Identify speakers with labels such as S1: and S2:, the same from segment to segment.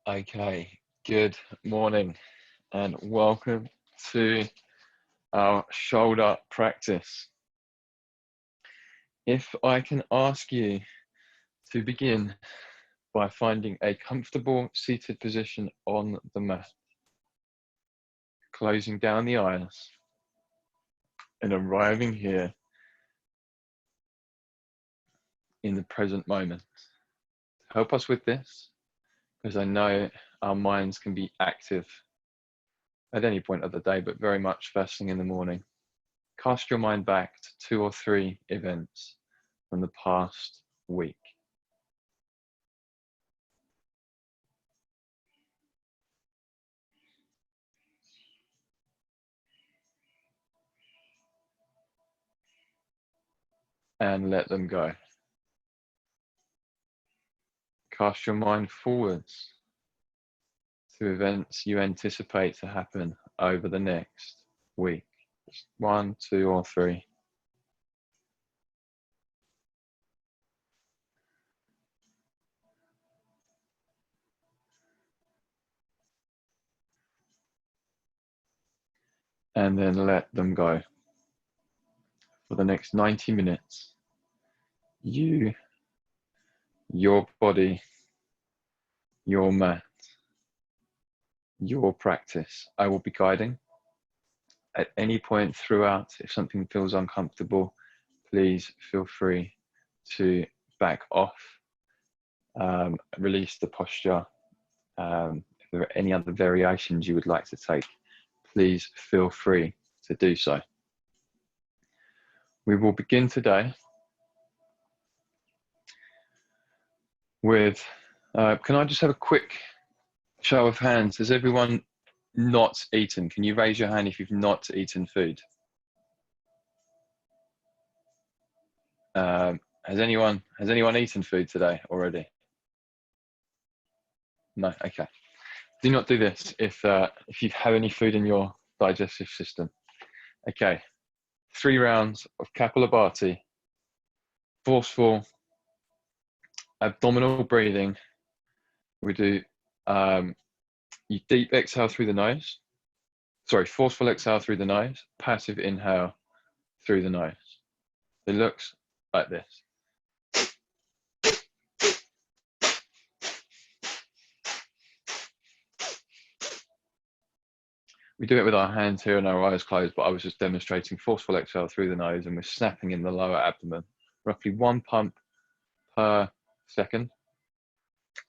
S1: Okay, good morning and welcome to our shoulder practice. If I can ask you to begin by finding a comfortable seated position on the mat, closing down the eyes and arriving here in the present moment. To help us with this, because I know our minds can be active at any point of the day, but very much first thing in the morning. Cast your mind back to 2 or 3 events from the past week. And let them go. Cast your mind forwards to events you anticipate to happen over the next week. Just 1, 2, or 3. And then let them go. For the next 90 minutes, you, your body, your mat, your practice. I will be guiding. At any point throughout, if something feels uncomfortable, please feel free to back off, release the posture. If there are any other variations you would like to take, please feel free to do so. We will begin today with, can I just have a quick show of hands? Has everyone not eaten? Can you raise your hand if you've not eaten food? Has anyone eaten food today already? No, okay. Do not do this if you have any food in your digestive system. Okay, 3 rounds of Kapalabhati, forceful abdominal breathing. We do you deep exhale through the nose. Sorry, forceful exhale through the nose, passive inhale through the nose. It looks like this. We do it with our hands here and our eyes closed, but I was just demonstrating forceful exhale through the nose, and we're snapping in the lower abdomen. Roughly 1 pump per second.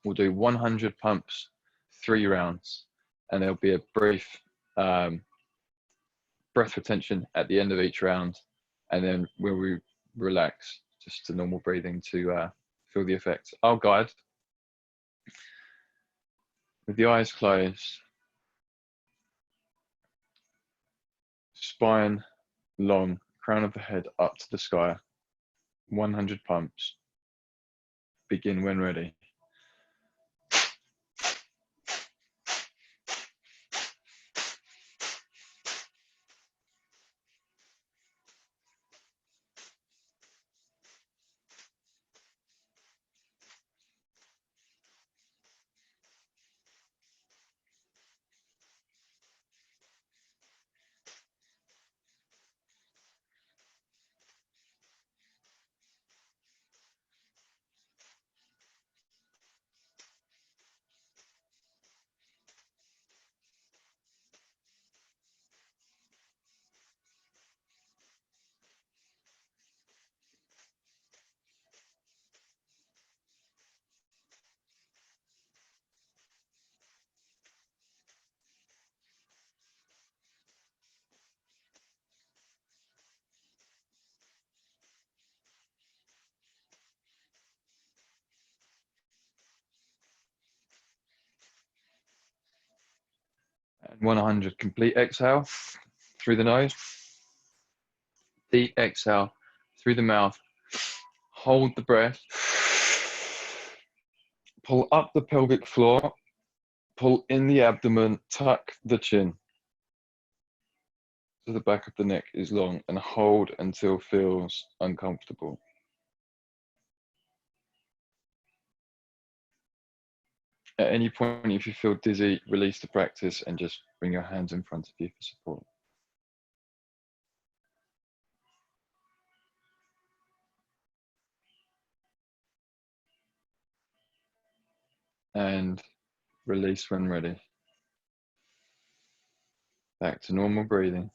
S1: We'll do 100 pumps, 3 rounds, and there'll be a brief breath retention at the end of each round, and then we'll relax just to normal breathing to feel the effects. I'll guide with the eyes closed, spine long, crown of the head up to the sky, 100 pumps. Begin when ready. And 100, complete exhale through the nose, deep exhale through the mouth, hold the breath, pull up the pelvic floor, pull in the abdomen, tuck the chin so the back of the neck is long, and hold until feels uncomfortable. At any point, if you feel dizzy, release the practice and just bring your hands in front of you for support. And release when ready. Back to normal breathing.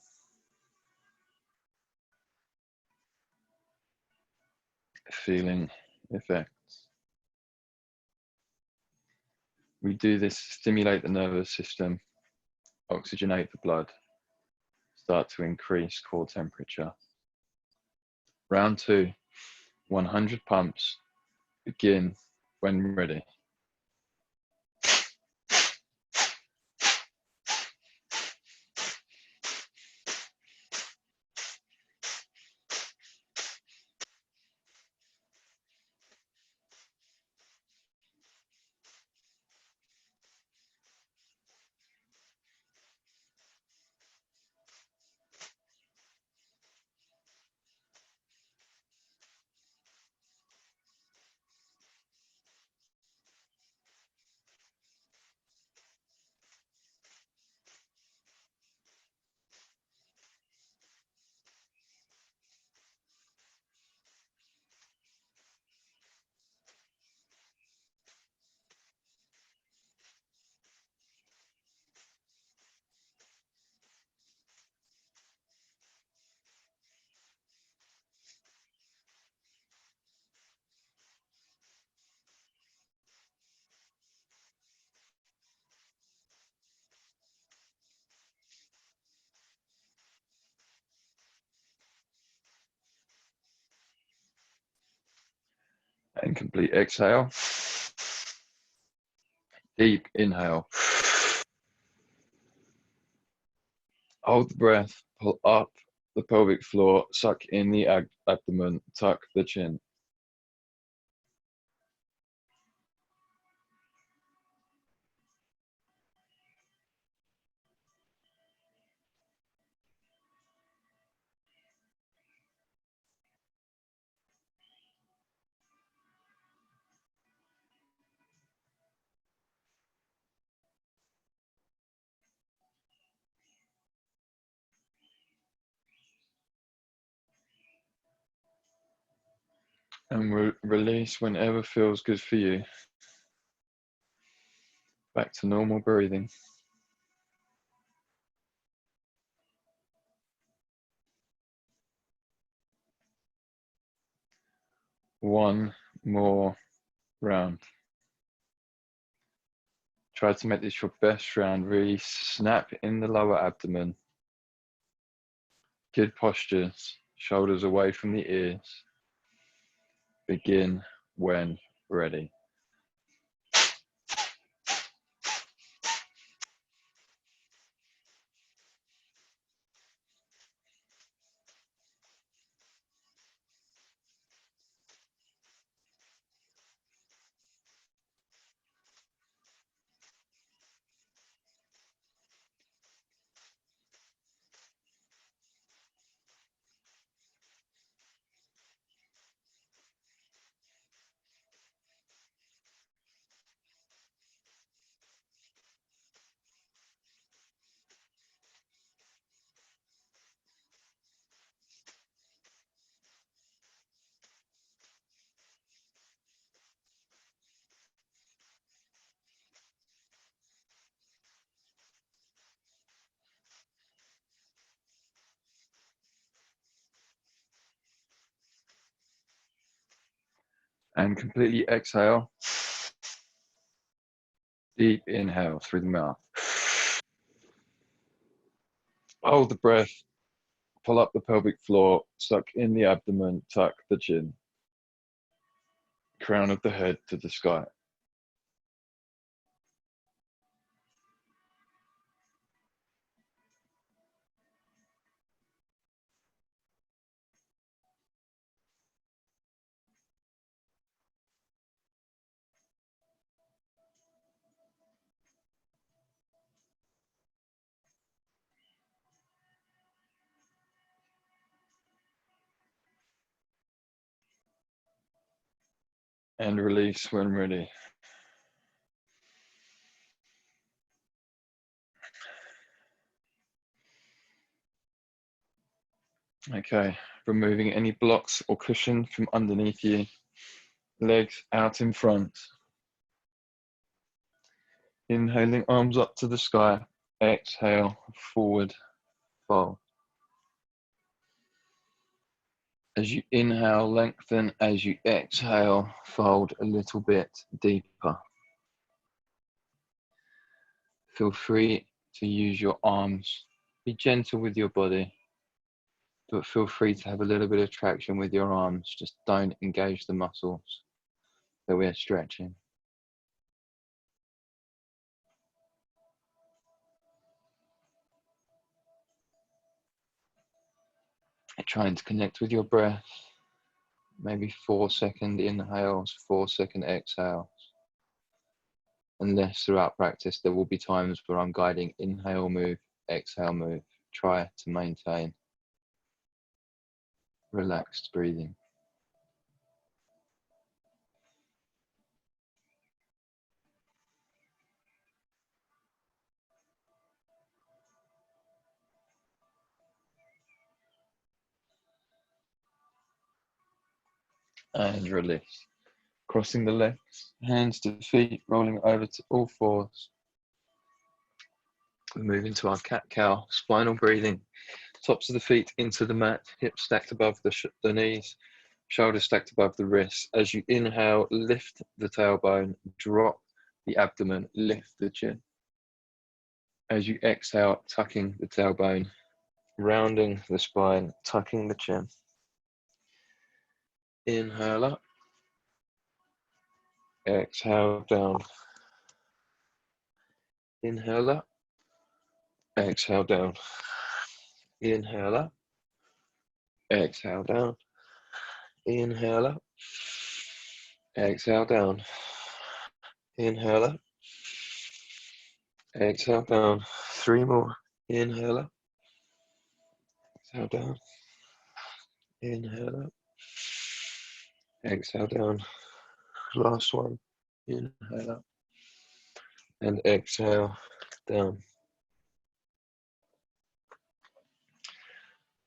S1: Feeling effects. We do this to stimulate the nervous system, oxygenate the blood, start to increase core temperature. Round 2, 100 pumps. Begin when ready. And complete exhale. Deep inhale. Hold the breath, pull up the pelvic floor, suck in the abdomen, tuck the chin. And release whenever feels good for you. Back to normal breathing. One more round. Try to make this your best round. Really snap in the lower abdomen. Good postures, shoulders away from the ears. Begin when ready. And completely exhale. Deep inhale through the mouth. Hold the breath. Pull up the pelvic floor. Suck in the abdomen. Tuck the chin. Crown of the head to the sky. And release when ready. Okay, removing any blocks or cushion from underneath you. Legs out in front. Inhaling, arms up to the sky. Exhale, forward fold. As you inhale, lengthen. As you exhale, fold a little bit deeper. Feel free to use your arms. Be gentle with your body, but feel free to have a little bit of traction with your arms. Just don't engage the muscles that we're stretching. Trying to connect with your breath. Maybe 4-second inhales, 4-second exhales. Unless throughout practice there will be times where I'm guiding inhale, move, exhale, move. Try to maintain relaxed breathing. And release. Crossing the legs, hands to feet, rolling over to all fours. We move into our cat-cow, spinal breathing. Tops of the feet into the mat, hips stacked above the knees, shoulders stacked above the wrists. As you inhale, lift the tailbone, drop the abdomen, lift the chin. As you exhale, tucking the tailbone, rounding the spine, tucking the chin. Inhale up, exhale down. Inhale up, exhale down. Inhale up, exhale down. Inhale up, exhale down. Inhale up, exhale down. 3 more. Inhale up, exhale down. Inhale up, exhale down. Last one. Inhale up and exhale down.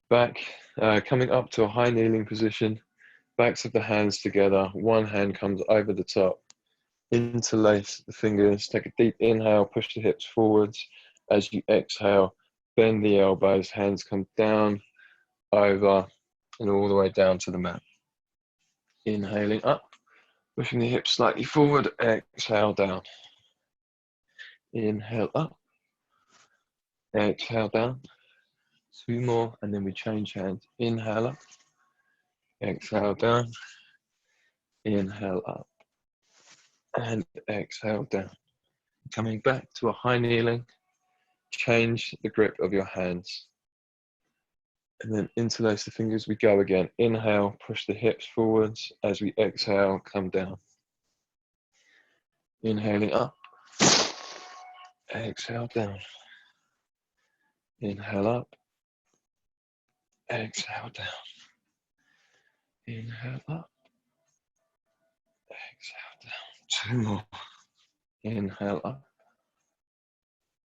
S1: Back, coming up to a high kneeling position. Backs of the hands together. One hand comes over the top. Interlace the fingers. Take a deep inhale. Push the hips forwards. As you exhale, bend the elbows. Hands come down, over, and all the way down to the mat. Inhaling up. Pushing the hips slightly forward. Exhale down. Inhale up. Exhale down. 2 more, and then we change hands. Inhale up. Exhale down. Inhale up. And exhale down. Coming back to a high kneeling. Change the grip of your hands. And then interlace the fingers. We go again. Inhale, push the hips forwards. As we exhale, come down. Inhaling up. Exhale down. Inhale up. Exhale down. Inhale up. Exhale down. 2 more. Inhale up.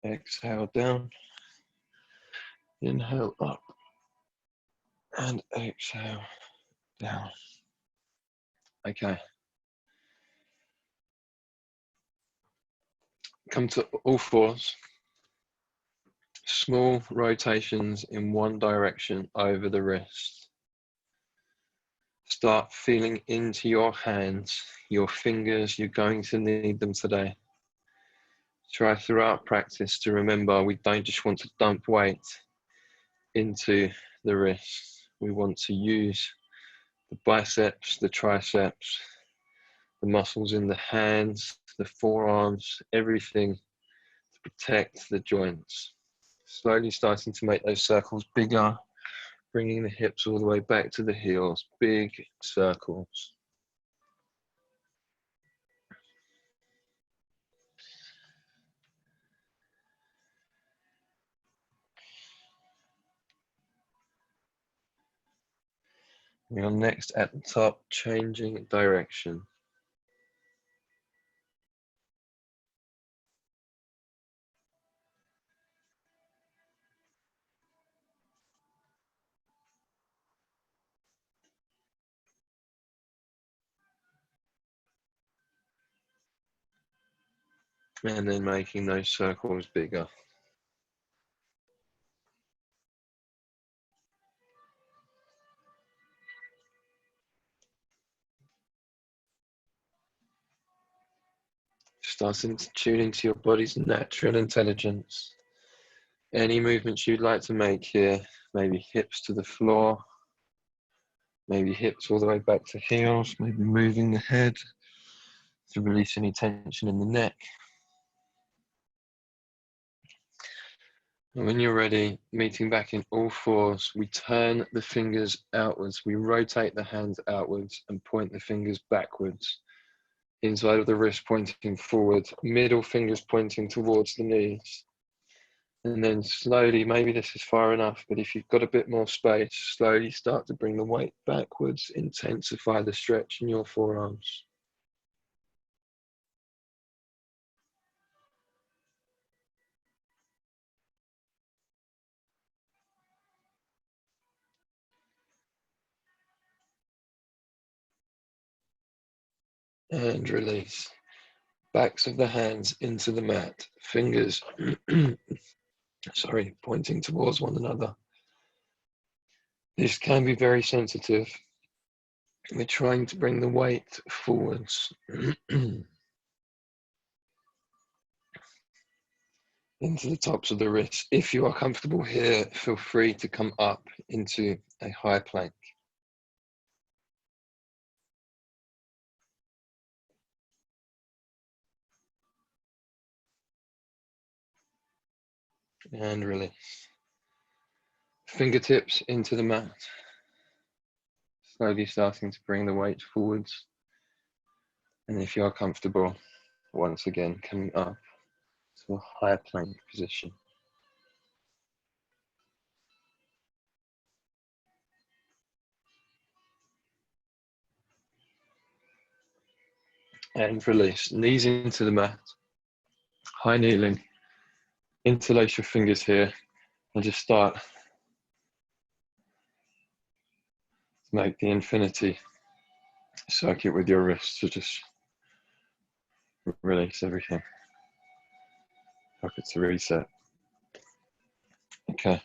S1: Exhale down. Inhale up. And exhale down. Okay. Come to all fours. Small rotations in one direction over the wrist. Start feeling into your hands, your fingers. You're going to need them today. Try throughout practice to remember we don't just want to dump weight into the wrist. We want to use the biceps, the triceps, the muscles in the hands, the forearms, everything to protect the joints. Slowly starting to make those circles bigger, bringing the hips all the way back to the heels, big circles. We are next at the top, changing direction.
S2: And then making those circles bigger. Starting to tune into your body's natural intelligence. Any movements you'd like to make here, maybe hips to the floor, maybe hips all the way back to heels, maybe moving the head to release any tension in the neck. And when you're ready, meeting back in all fours, we turn the fingers outwards, we rotate the hands outwards and point the fingers backwards. Inside of the wrist pointing forward, middle fingers pointing towards the knees. And then slowly, maybe this is far enough, but if you've got a bit more space, slowly start to bring the weight backwards, intensify the stretch in your forearms. And release. Backs of the hands into the mat, fingers, pointing towards one another. This can be very sensitive. We're trying to bring the weight forwards. Into the tops of the wrists. If you are comfortable here, feel free to come up into a high plank. And release. Fingertips into the mat. Slowly starting to bring the weight forwards. And if you are comfortable, once again, coming up to a higher plank position. And release. Knees into the mat. High kneeling. Interlace your fingers here and just start to make the infinity circuit with your wrists to just release everything. Pockets to reset. Okay.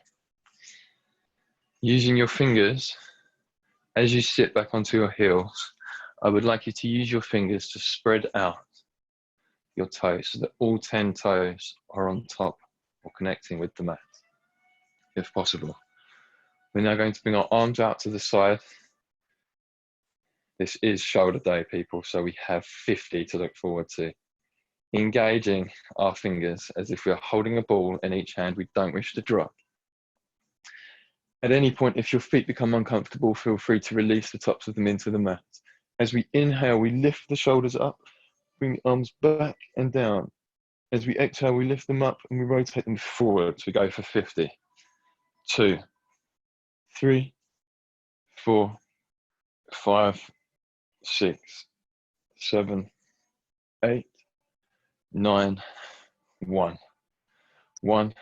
S2: Using your fingers, as you sit back onto your heels, I would like you to use your fingers to spread out your toes so that all 10 toes are on top or connecting with the mat, if possible. We're now going to bring our arms out to the side. This is shoulder day, people, so we have 50 to look forward to. Engaging our fingers as if we are holding a ball in each hand we don't wish to drop. At any point, if your feet become uncomfortable, feel free to release the tops of them into the mat. As we inhale, we lift the shoulders up, bring the arms back and down. As we exhale, we lift them up and we rotate them forward. So we go for 50. 2, 3, 4, 5, 6, 7, 8, 9, 1. 1,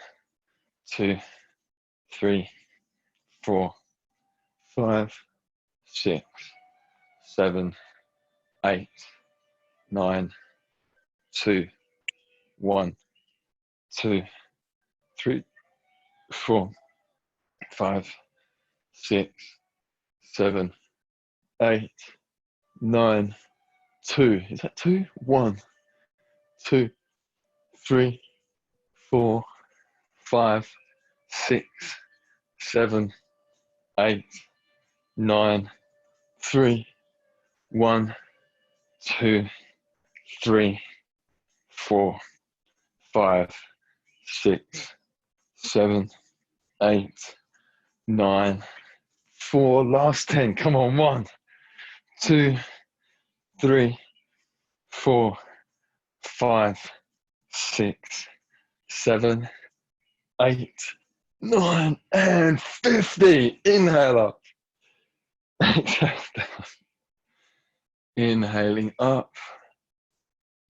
S2: 2, 3, 4, 5, 6, 7, 8, 9, 2, 1, 2, 3, 4, 5, 6, 7, 8, 9, 2. Is that 2? 1, 2, 3, 4, 5, 6, 7, 8, 9, 3, 1, 2, 3, 4, 5, 6, 7, 8, 9, 4. Last 10. Come on. 1, 2, 3, 4, 5, 6, 7, 8, 9, and 50. Inhale up. Exhale down. Inhaling up.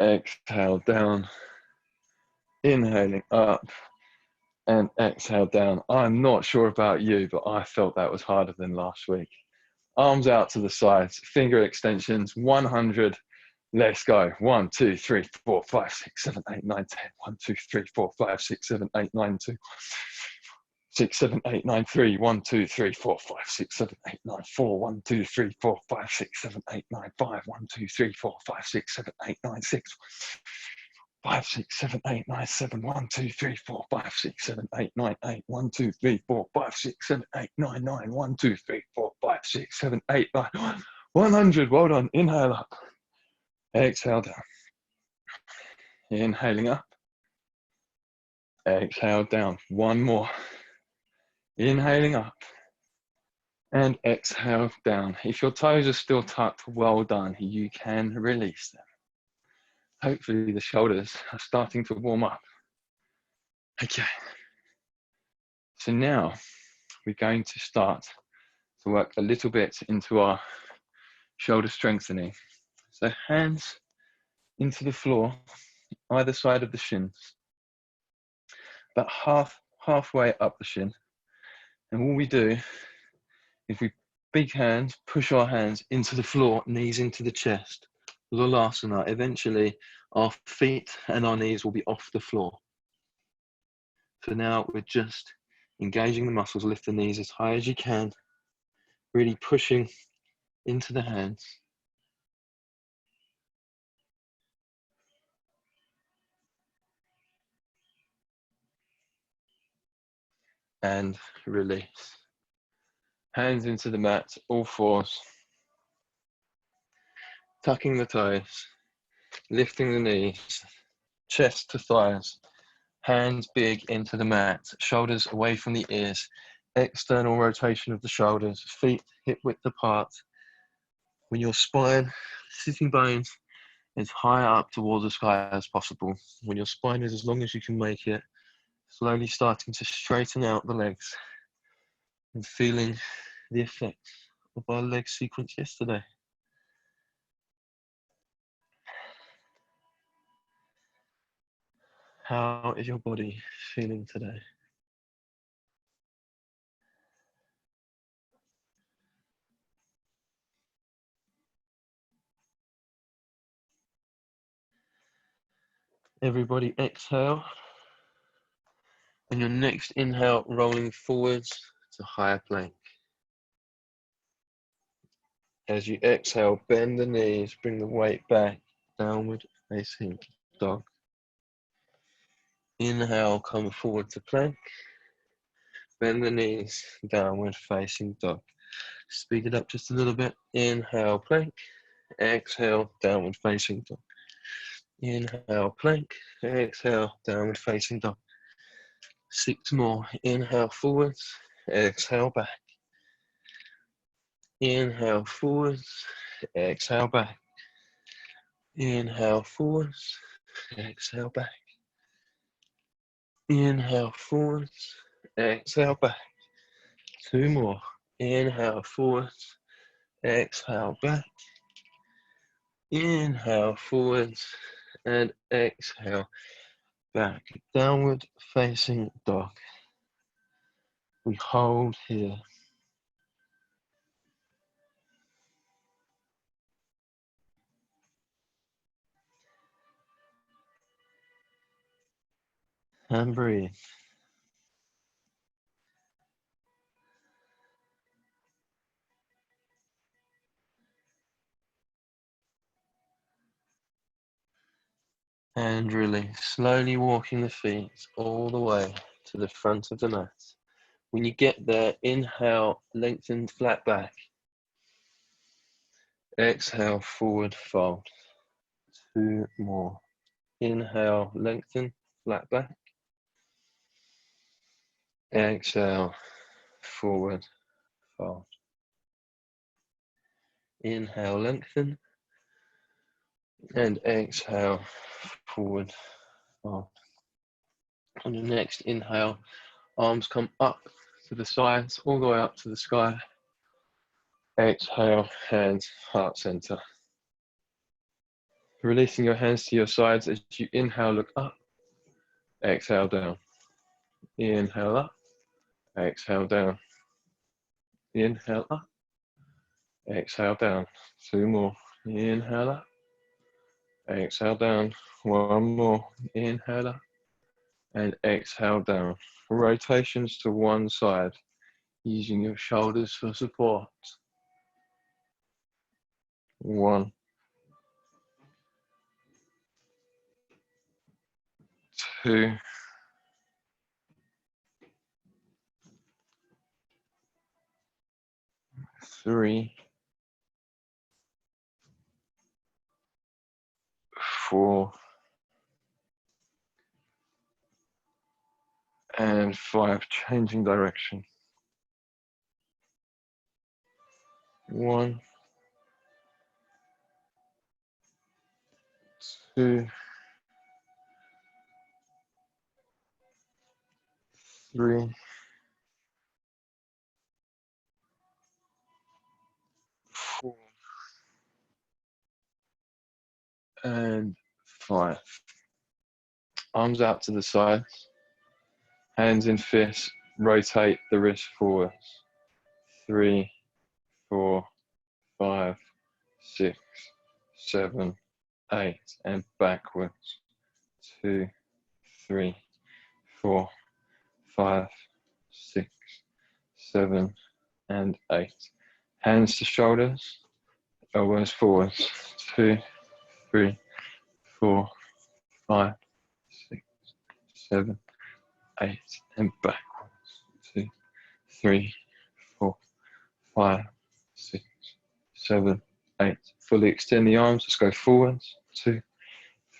S2: Exhale down. Inhaling up. And exhale down. I'm not sure about you, but I felt that was harder than last week. Arms out to the sides, finger extensions, 100
S1: Let's go. 1, 2, 3, 4, 5, 6, 7, 8, 9, 10. 1, 2, 3, 4, 5, 6, 7, 8, 9, 2. 6, 7, 8, 9, 3. 1, 2, 3, 4, 5, 6, 7, 8, 9, 4. 1, 2, 3, 4, 5, 6, 7, 8, 9, 5. 1, 2, 3, 4, 5, 6, 7, 8, 9, 6. 5, 6, 7, 8, 9, 7. 1, 2, 3, 4, 5, 6, 7, 8, 9, 8. 1, 2, 3, 4, 5, 6, 7, 8, 9, 9. 1, 2, 3, 4, 5, 6, 7, 8, 9. 100. Well done. Inhale up. Exhale down. Inhaling up. Exhale down. One more. Inhaling up. And exhale down. If your toes are still tucked, well done. You can release them. Hopefully the shoulders are starting to warm up. Okay. So now we're going to start to work a little bit into our shoulder strengthening. So hands into the floor, either side of the shins, about halfway up the shin. And all we do is we big hands, push our hands into the floor, knees into the chest. Lulasana. Eventually, our feet and our knees will be off the floor. For now, we're just engaging the muscles. Lift the knees as high as you can, really pushing into the hands. And release. Hands into the mat, all fours. Tucking the toes, lifting the knees, chest to thighs. Hands big into the mat, shoulders away from the ears, external rotation of the shoulders, feet hip width apart. When your spine, sitting bones, is high up towards the sky as possible. When your spine is as long as you can make it, slowly starting to straighten out the legs and feeling the effects of our leg sequence yesterday. How is your body feeling today? Everybody exhale. And your next inhale, rolling forwards to higher plank. As you exhale, bend the knees, bring the weight back, downward facing dog. Inhale, come forward to plank. Bend the knees, downward facing dog. Speed it up just a little bit. Inhale, plank. Exhale, downward facing dog. Inhale, plank. Exhale, downward facing dog. 6 more. Inhale, forwards. Exhale, back. Inhale, forwards. Exhale, back. Inhale, forwards. Exhale, back. Inhale, forwards. Exhale, back. 2 more. Inhale, forwards. Exhale, back. Inhale, forwards. And exhale, back. Downward facing dog. We hold here. And breathe. And release. Slowly walking the feet all the way to the front of the mat. When you get there, inhale, lengthen, flat back. Exhale, forward fold. 2 more. Inhale, lengthen, flat back. Exhale, forward fold. Inhale, lengthen. And exhale, forward fold. On your next inhale, arms come up to the sides, all the way up to the sky. Exhale, hands, heart center. Releasing your hands to your sides as you inhale, look up. Exhale, down. Inhale up. Exhale, down. Inhale up. Exhale, down. 2 more. Inhale up.
S2: Exhale down. One more. Inhale up. And exhale down. Rotations to one side, using your shoulders for support. 1, 2, 3, 4, and 5. Changing direction. 1, 2, 3, 4, and 5. Arms out to the sides. Hands in fists. Rotate the wrist forwards. 3, 4, 5, 6, 7, 8, and backwards. 2, 3, 4, 5, 6, 7, and 8. Hands to shoulders, elbows forwards. 2, 3, 4, 5, 6, 7, 8, and backwards. 2, 3, 4, 5, 6, 7, 8. Fully extend the arms. Let's go forwards. 2,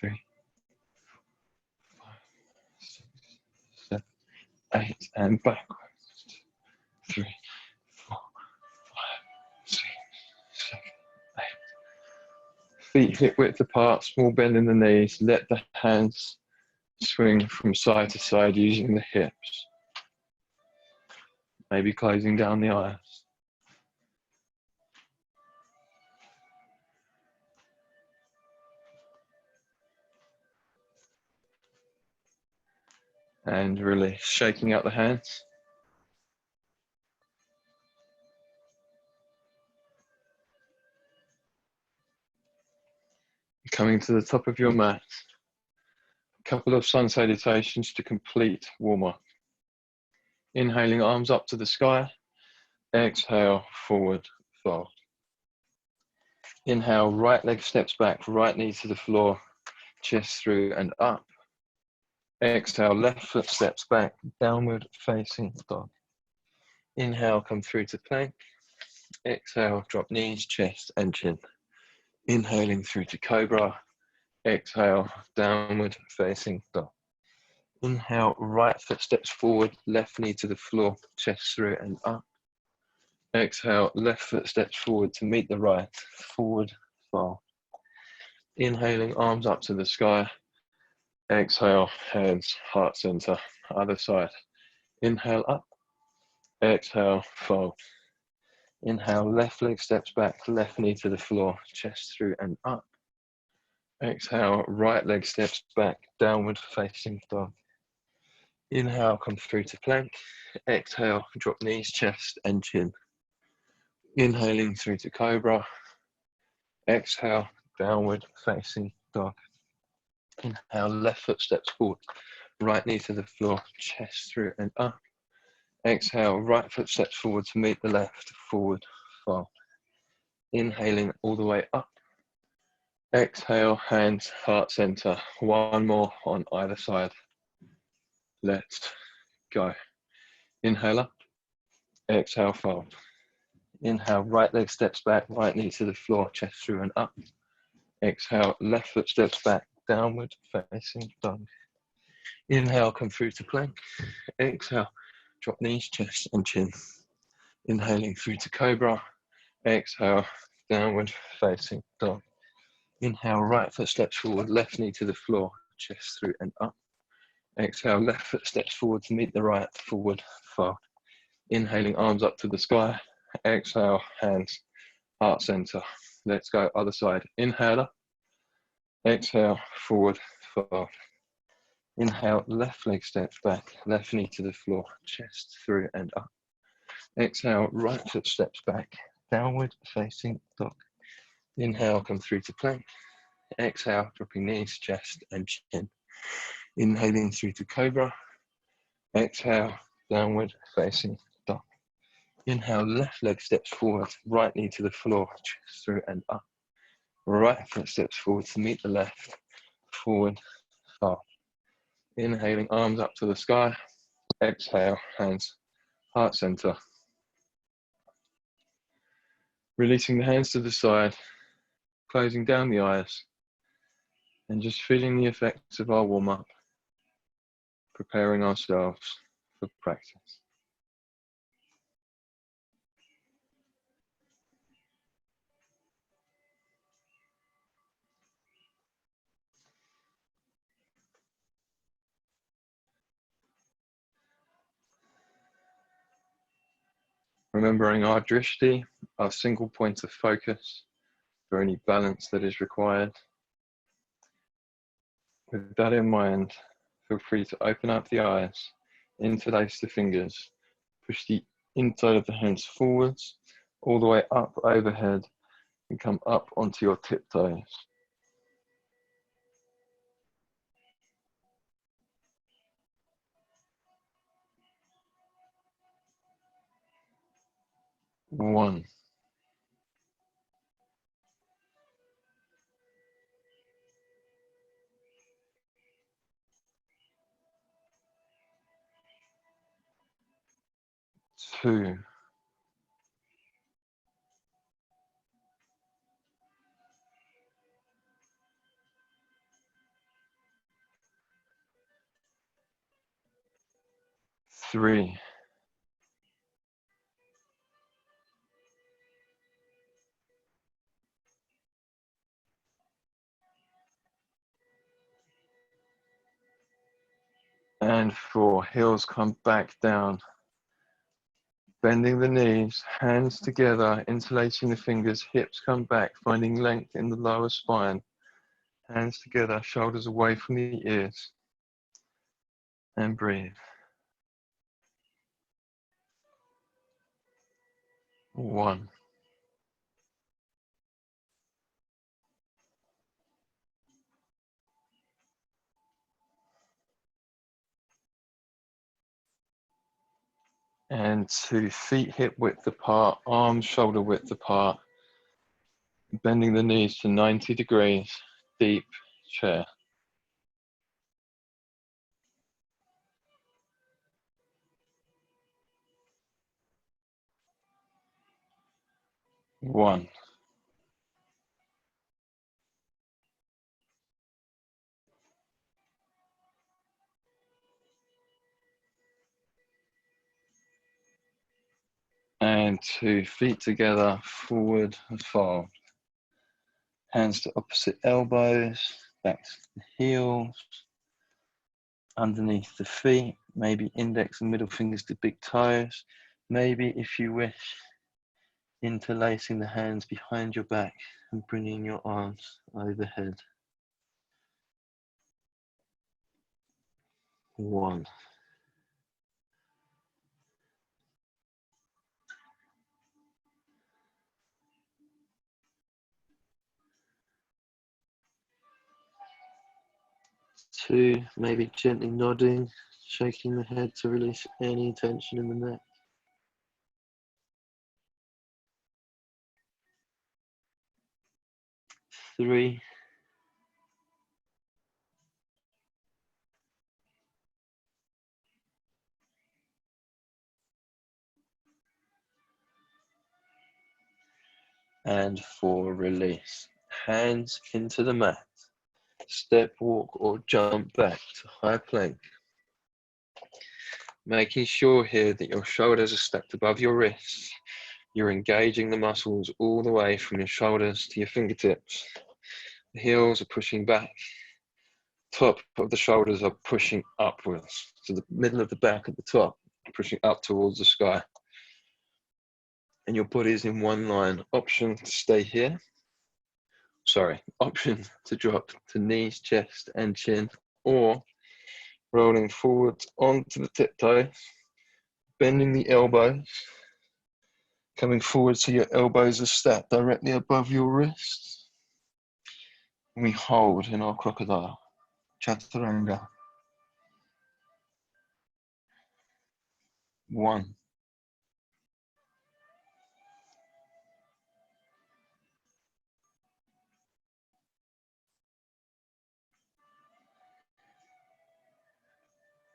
S2: 3, 4, 5, 6, 7, 8, and backwards. 3, 4, 5, 6, 7, 8. Feet hip width apart, small bend in the knees. Let the hands swing from side to side using the hips. Maybe closing down the eyes. And release, shaking out the hands. Coming to the top of your mat. A couple of sun salutations to complete warm-up. Inhaling, arms up to the sky. Exhale, forward fold. Inhale, right leg steps back, right knee to the floor, chest through and up. Exhale, left foot steps back, downward facing dog. Inhale, come through to plank. Exhale, drop knees, chest and chin. Inhaling through to cobra. Exhale, downward facing dog. Inhale, right foot steps forward, left knee to the floor, chest through and up. Exhale, left foot steps forward to meet the right, forward fold. Inhaling, arms up to the sky. Exhale, hands, heart center, other side. Inhale up. Exhale, fold. Inhale, left leg steps back, left knee to the floor, chest through and up. Exhale, right leg steps back, downward facing dog. Inhale, come through to plank. Exhale, drop knees, chest and chin. Inhaling through to cobra. Exhale, downward facing dog. Inhale, left foot steps forward, right knee to the floor, chest through and up. Exhale, right foot steps forward to meet the left, forward fold. Inhaling all the way up. Exhale, hands, heart center. One more on either side. Let's go. Inhale up. Exhale, fold. Inhale, right leg steps back, right knee to the floor, chest through and up. Exhale, left foot steps back, downward facing dog. Inhale, come through to plank. Exhale, drop knees, chest and chin. Inhaling through to cobra. Exhale, downward facing dog. Inhale, right foot steps forward, left knee to the floor, chest through and up. Exhale, left foot steps forward to meet the right, forward fold. Inhaling, arms up to the sky. Exhale, hands, heart center. Let's go other side. Inhale up. Exhale, forward fold. Inhale, left leg steps back, left knee to the floor, chest through and up. Exhale, right foot steps back, downward facing dog. Inhale, come through to plank. Exhale, dropping knees, chest and chin. Inhaling through to cobra. Exhale, downward facing dog. Inhale, left leg steps forward, right knee to the floor, chest through and up. Right foot steps forward to meet the left, forward, up. Inhaling, arms up to the sky. Exhale, hands, heart center. Releasing the hands to the side, closing down the eyes, and just feeling the effects of our warm-up, preparing ourselves for practice. Remembering our drishti, our single point of focus for any balance that is required. With that in mind, feel free to open up the eyes, interlace the fingers, push the inside of the hands forwards, all the way up overhead, and come up onto your tiptoes. One. 2. 3. 4. Heels come back down. Bending the knees, hands together, interlacing the fingers, hips come back, finding length in the lower spine. Hands together, shoulders away from the ears. And breathe. 1. And 2. Feet hip width apart, arms shoulder width apart. Bending the knees to 90 degrees, deep chair. 1. And 2. Feet together, forward and fold. Hands to opposite elbows, back to the heels, underneath the feet, maybe index and middle fingers to big toes. Maybe, if you wish, interlacing the hands behind your back and bringing your arms overhead. 1. 2, maybe gently nodding, shaking the head to release any tension in the neck. 3. 4, release. Hands into the mat. Step, walk or jump back to high plank. Making sure here that your shoulders are stacked above your wrists. You're engaging the muscles all the way from your shoulders to your fingertips. The heels are pushing back. Top of the shoulders are pushing upwards. So the middle of the back at the top, pushing up towards the sky. And your body is in one line. Option to stay here. Option to drop to knees, chest and chin, or rolling forward onto the tiptoes, bending the elbows, coming forward so your elbows are stacked directly above your wrists. We hold in our crocodile, chaturanga. 1.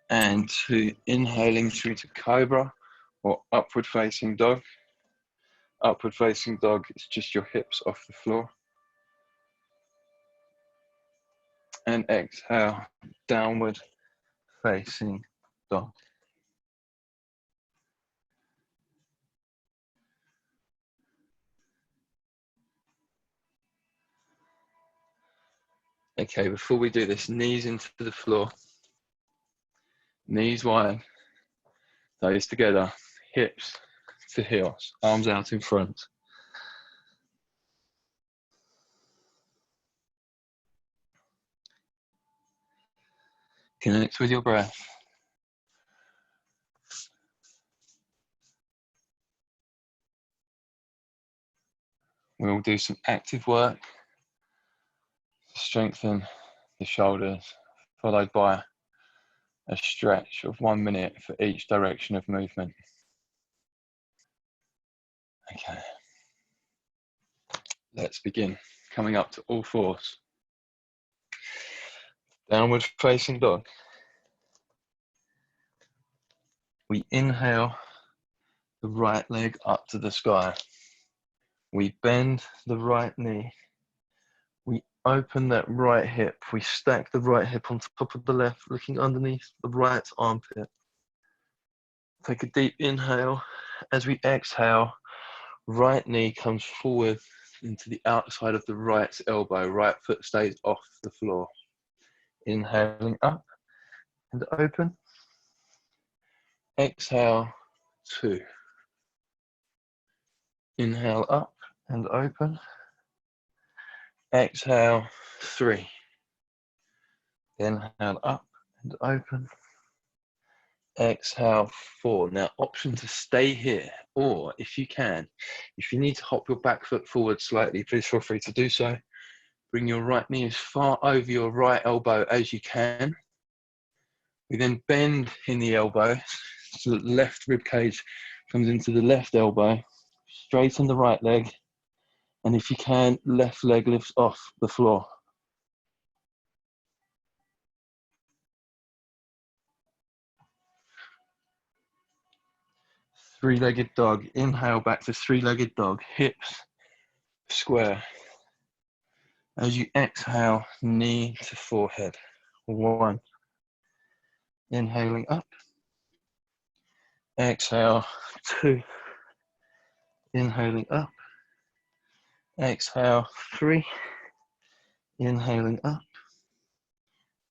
S2: And 2, inhaling through to cobra or upward facing dog. Upward facing dog is just your hips off the floor. And exhale, downward facing dog. Okay, before we do this, knees into the floor. Knees wide, toes together, hips to heels, arms out in front. Connect with your breath. We'll do some active work to strengthen the shoulders, followed by a stretch of 1 minute for each direction of movement. Okay, let's begin. Coming up to all fours. Downward facing dog. We inhale the right leg up to the sky. We bend the right knee. We open that right hip. We stack the right hip on top of the left, looking underneath the right armpit. Take a deep inhale. As we exhale, right knee comes forward into the outside of the right elbow. Right foot stays off the floor. Inhaling up and open. Exhale, 2. Inhale up and open. Exhale, 3. Inhale up and open. Exhale, 4. Now, option to stay here, or if you can, if you need to hop your back foot forward slightly, please feel free to do so. Bring your right knee as far over your right elbow as you can. We then bend in the elbow, so that the left rib cage comes into the left elbow. Straighten the right leg, and if you can, left leg lifts off the floor. Three-legged dog. Inhale back to three-legged dog. Hips square. As you exhale, knee to forehead. 1. Inhaling up. Exhale, 2. Inhaling up. Exhale, 3. Inhaling up.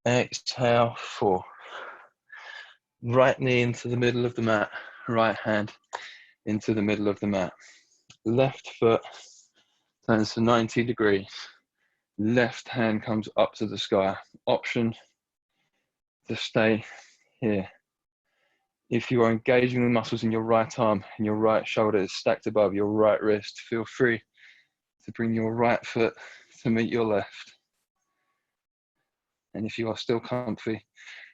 S2: Exhale, 4. Right knee into the middle of the mat. Right hand into the middle of the mat. Left foot turns to 90 degrees. Left hand comes up to the sky. Option to stay here. If you are engaging the muscles in your right arm and your right shoulder is stacked above your right wrist, feel free to bring your right foot to meet your left. And if you are still comfy,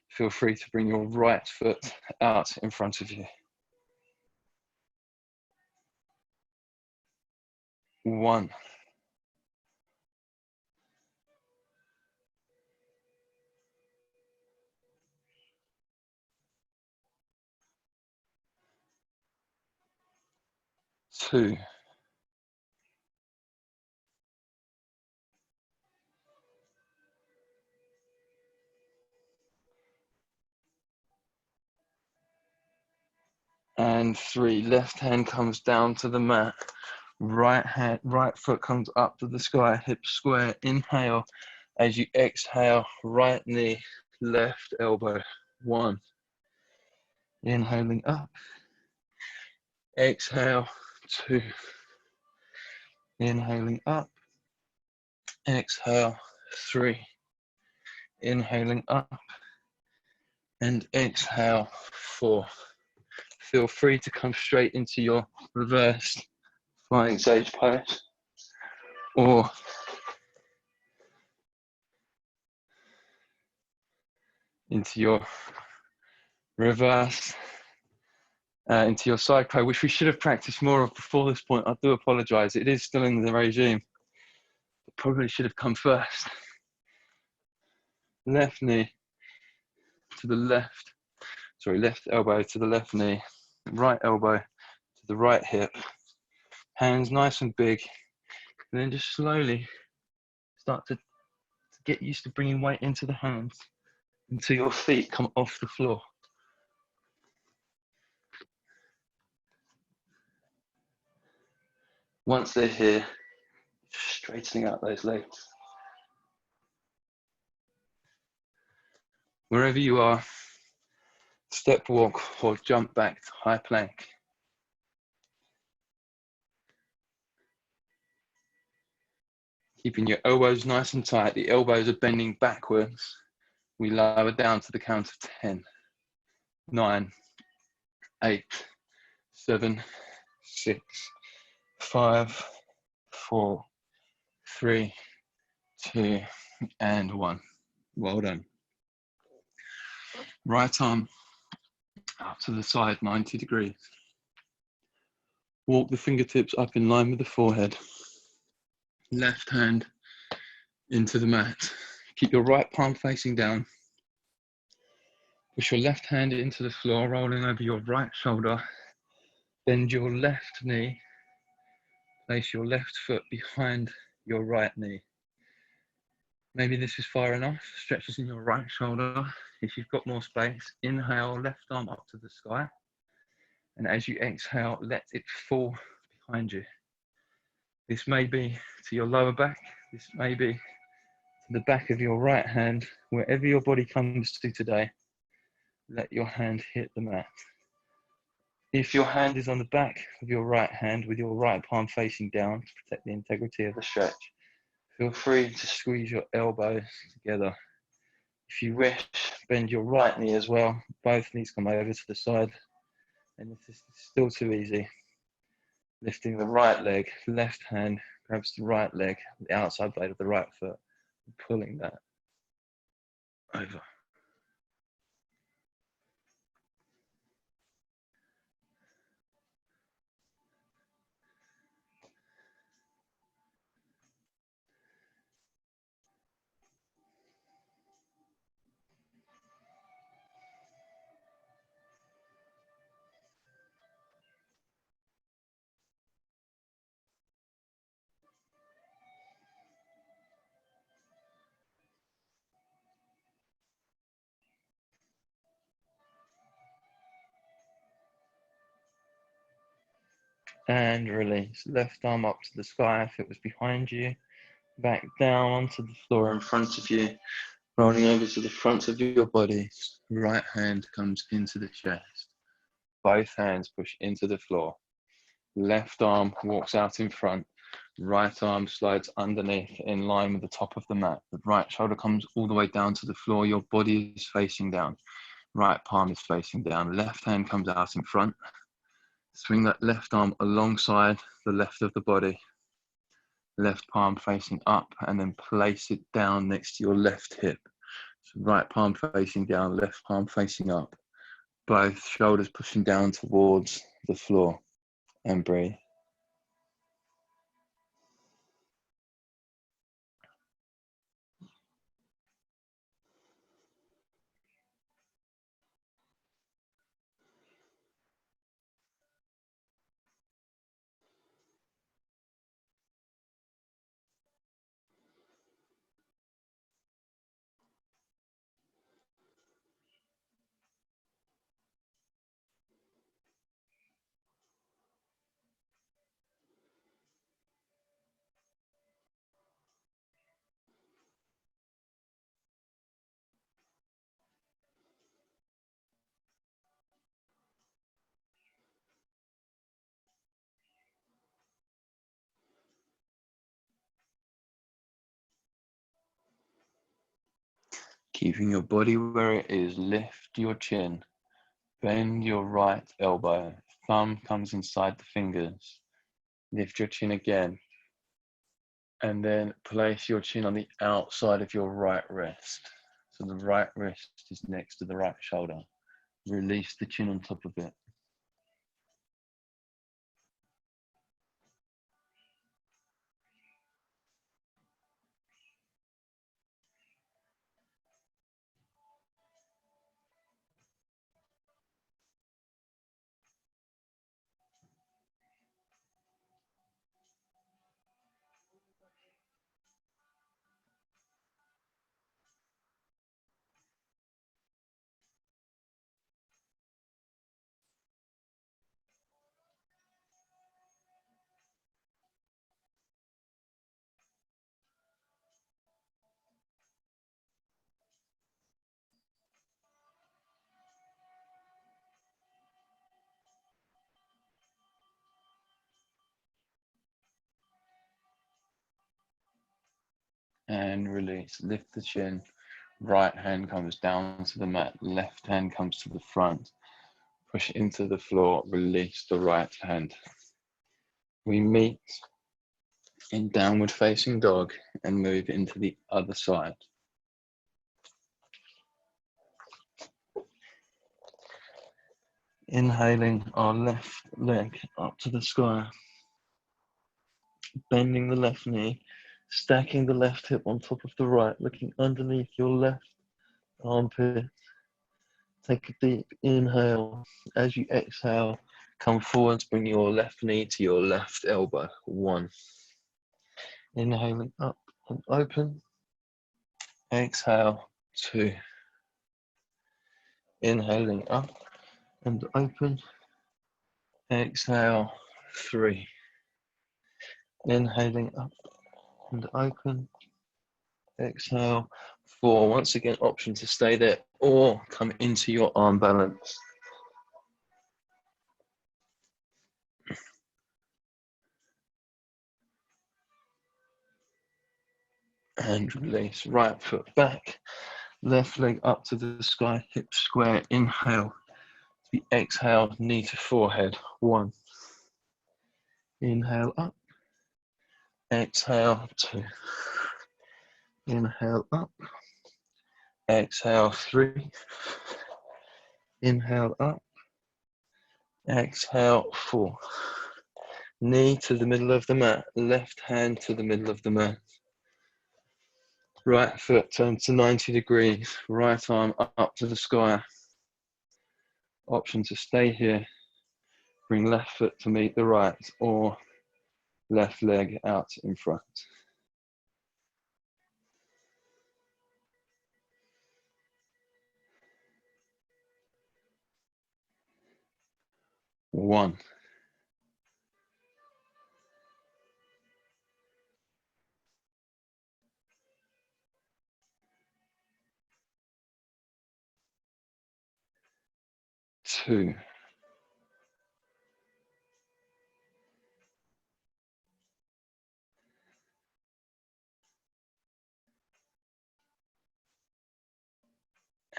S2: feel free to bring your right foot out in front of you. 1. 2. And 3. Left hand comes down to the mat. Right foot comes up to the sky, hips square. Inhale. As you exhale, right knee, left elbow. 1. Inhaling up. Exhale, 2. Inhaling up. Exhale, 3. Inhaling up. And exhale, 4. Feel free to come straight into your reversed flying sage pose. Or
S1: into your reverse, into your side crow, which we should have practiced more of before this point. I do apologize. It is still in the regime. It probably should have come first. Left knee to the left, sorry, left elbow to the left knee, right elbow to the right hip, hands nice and big, and then just slowly start to get used to bringing weight into the hands until your feet come off the floor. Once they're here, straightening out those legs. Wherever you are, step walk or jump back to high plank. Keeping your elbows nice and tight. The elbows are bending backwards. We lower down to the count of 10, 9, 8, 7, 6, 5, 4, 3, 2, and 1. Well done. Right arm out to the side, 90 degrees. Walk the fingertips up in line with the forehead. Left hand into the mat. Keep your right palm facing down. Push your left hand into the floor, rolling over your right shoulder. Bend your left knee. Place your left foot behind your right knee. Maybe this is far enough. Stretches in your right shoulder. If you've got more space, inhale, left arm up to the sky. And as you exhale, let it fall behind you. This may be to your lower back. This may be to the back of your right hand. Wherever your body comes to today, let your hand hit the mat. If your hand is on the back of your right hand with your right palm facing down to protect the integrity of the stretch, feel free to squeeze your elbows together. If you wish, bend your right knee as well. Both knees come over to the side. And if this is still too easy, lifting the right leg, left hand grabs the right leg, the outside blade of the right foot, and pulling that over. And release. Left arm up to the sky if it was behind you. Back down onto the floor in front of you. Rolling over to the front of your body. Right hand comes into the chest. Both hands push into the floor. Left arm walks out in front. Right arm slides underneath in line with the top of the mat. The right shoulder comes all the way down to the floor. Your body is facing down. Right palm is facing down. Left hand comes out in front. Swing that left arm alongside the left of the body. Left palm facing up, and then place it down next to your left hip. So right palm facing down, left palm facing up. Both shoulders pushing down towards the floor, and breathe. Keeping your body where it is, lift your chin, bend your right elbow, thumb comes inside the fingers, lift your chin again, and then place your chin on the outside of your right wrist. So the right wrist is next to the right shoulder. Release the chin on top of it. And release. Lift the chin. Right hand comes down to the mat. Left hand comes to the front. Push into the floor. Release the right hand. We meet in downward facing dog and move into the other side. Inhaling our left leg up to the sky. Bending the left knee. Stacking the left hip on top of the right. Looking underneath your left armpit. Take a deep inhale. As you exhale, come forwards, bring your left knee to your left elbow. 1. Inhaling up and open. Exhale. 2. Inhaling up and open. Exhale. 3. Inhaling up and open. Exhale. 4. Once again, option to stay there or come into your arm balance. And release. Right foot back. Left leg up to the sky. Hips square. Inhale. The exhale, knee to forehead. 1. Inhale up. Exhale. 2. Inhale up. Exhale. 3. Inhale up. Exhale. 4. Knee to the middle of the mat. Left hand to the middle of the mat. Right foot turned to 90 degrees. Right arm up to the sky. Option to stay here. Bring left foot to meet the right or left leg out in front. One. 2.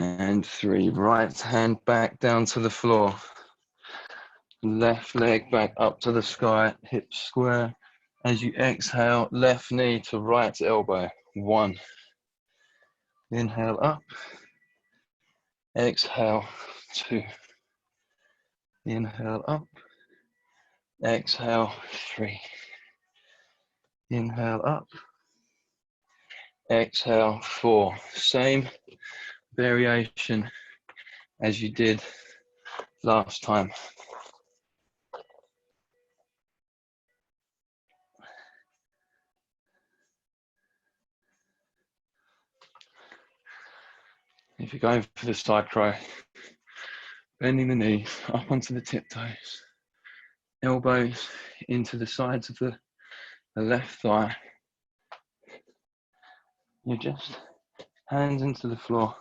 S1: And 3. Right hand back down to the floor. Left leg back up to the sky, hips square. As you exhale, left knee to right elbow. 1. Inhale up. Exhale. 2. Inhale up. Exhale. 3. Inhale up. Exhale. 4. Same variation as you did last time. If you're going for the side cry, bending the knees up onto the tiptoes, elbows into the sides of the left thigh. You're just hands into the floor,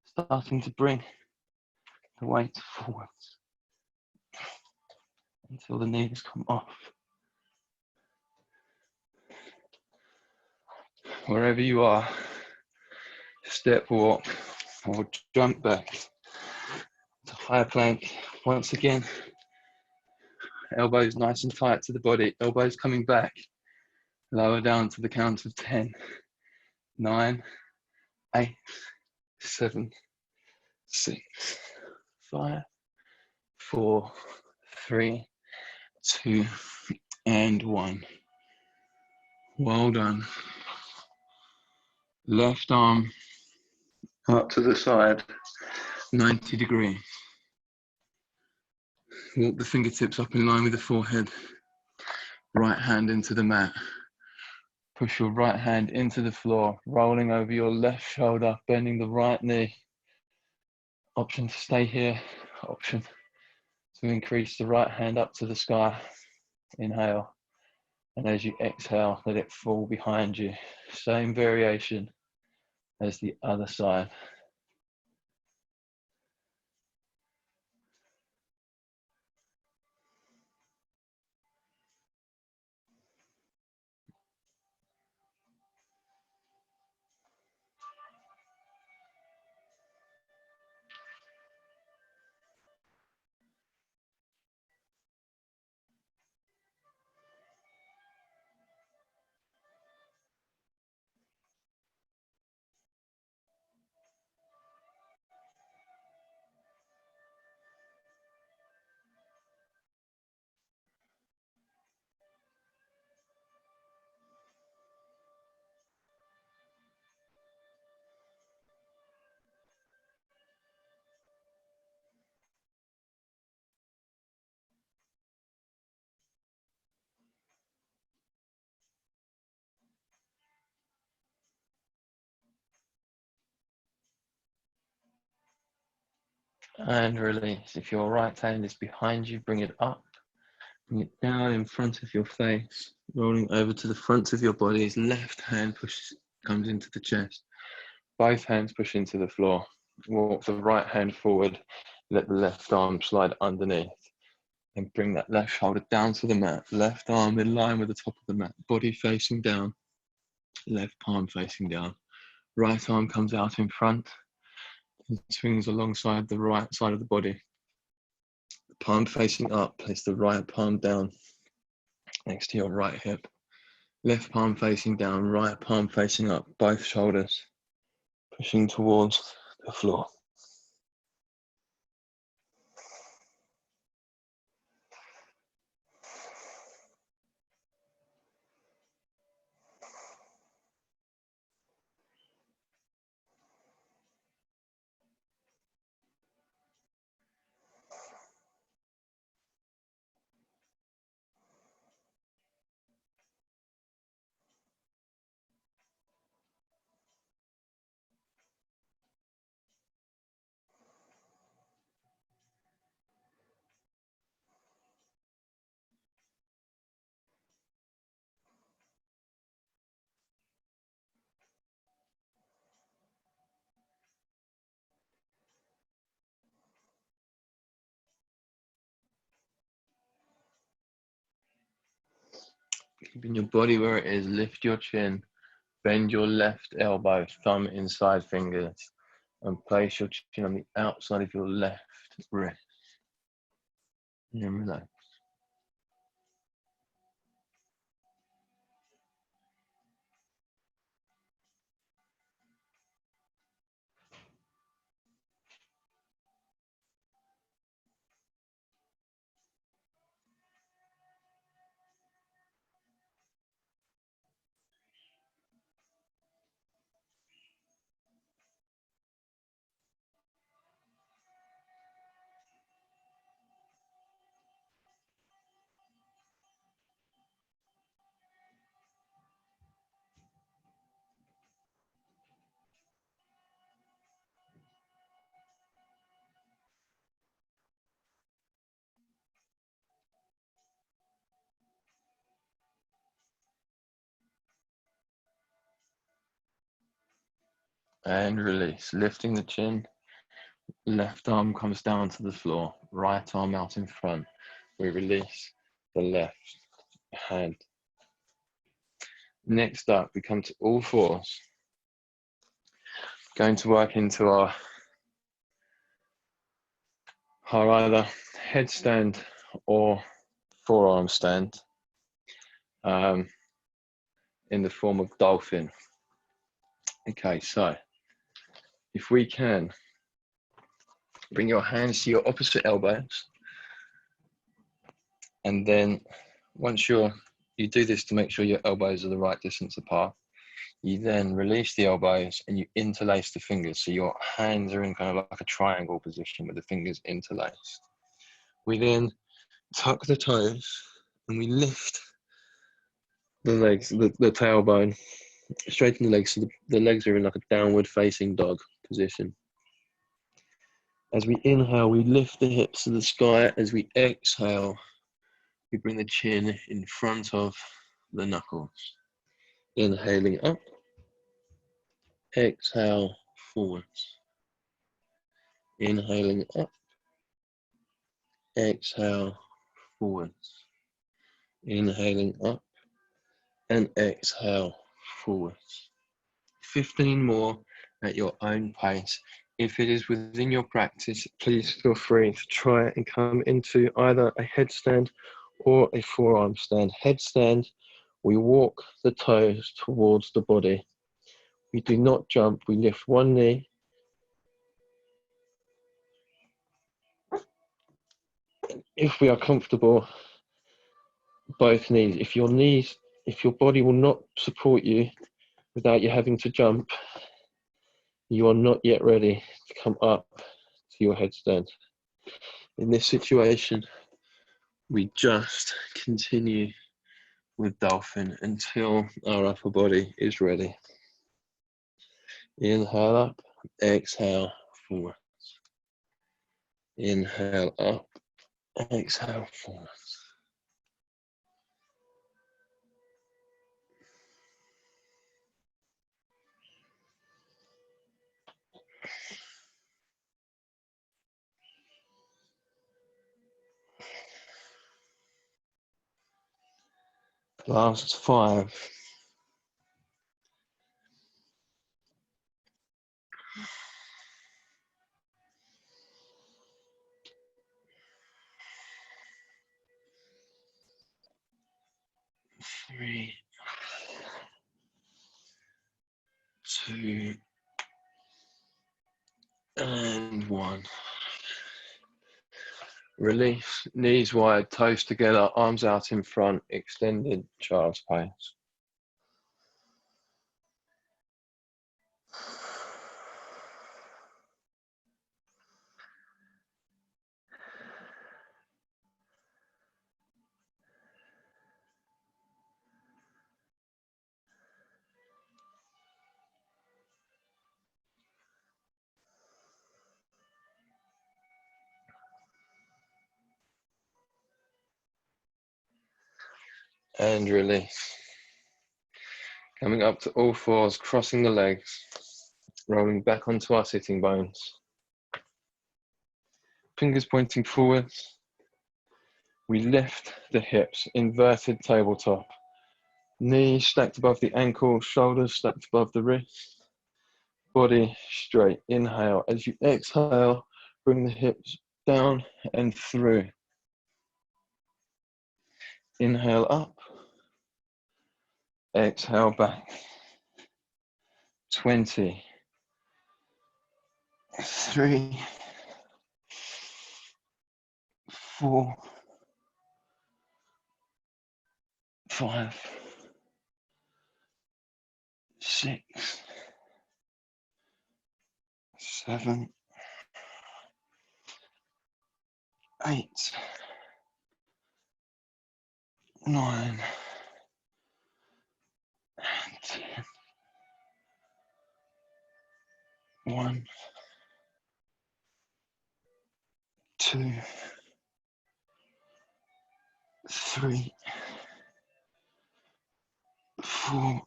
S1: starting to bring the weight forwards until the knees come off. Wherever you are, step walk or jump back to high plank. Once again, elbows nice and tight to the body, elbows coming back, lower down to the count of 10, 9, 8,
S2: 7, 6, 5, 4, 3, 2, and 1. Well done. Left arm up to the side, 90 degrees. Walk the fingertips up in line with the forehead. Right hand into the mat. Push your right hand into the floor, rolling over your left shoulder, bending the right knee. Option to stay here, option to increase the right hand up to the sky. Inhale. And as you exhale, let it fall behind you. Same variation as the other side. And release. If your right hand is behind you, bring it up. Bring it down in front of your face, rolling over to the front of your body. As left hand comes into the chest. Both hands push into the floor. Walk the right hand forward. Let the left arm slide underneath. And bring that left shoulder down to the mat. Left arm in line with the top of the mat. Body facing down. Left palm facing down. Right arm comes out in front. And swings alongside the right side of the body. Palm facing up. Place the right palm down next to your right hip. Left palm facing down. Right palm facing up. Both shoulders pushing towards the floor. Keeping your body where it is, lift your chin, bend your left elbow, thumb inside fingers, and place your chin on the outside of your left wrist. And relax. And release, lifting the chin. Left arm comes down to the floor, right arm out in front. We release the left hand. Next up, we come to all fours. Going to work into our either headstand or forearm stand in the form of dolphin. Okay, so if we can, bring your hands to your opposite elbows. And then once you do this to make sure your elbows are the right distance apart, you then release the elbows and you interlace the fingers. So your hands are in kind of like a triangle position with the fingers interlaced. We then tuck the toes and we lift the legs, the tailbone, straighten the legs so the legs are in like a downward facing dog position. As we inhale, we lift the hips to the sky. As we exhale, we bring the chin in front of the knuckles. Inhaling up, exhale forwards. Inhaling up, exhale forwards. Inhaling up and exhale forwards. 15 more at your own pace. If it is within your practice, please feel free to try and come into either a headstand or a forearm stand. Headstand, we walk the toes towards the body. We do not jump, we lift one knee. If we are comfortable, both knees. If your body will not support you without you having to jump, you are not yet ready to come up to your headstand. In this situation, we just continue with dolphin until our upper body is ready. Inhale up, exhale forwards. Inhale up, exhale forwards. Last 5. 3, 2, and 1. Release, knees wide, toes together, arms out in front, extended child's pose. And release. Coming up to all fours, crossing the legs, rolling back onto our sitting bones. Fingers pointing forwards. We lift the hips, inverted tabletop. Knees stacked above the ankle, shoulders stacked above the wrist. Body straight. Inhale. As you exhale, bring the hips down and through. Inhale up. Exhale back. 20. 3, 4, 5, 6, 7, 8, 9, 10. 1, 2, 3, 4.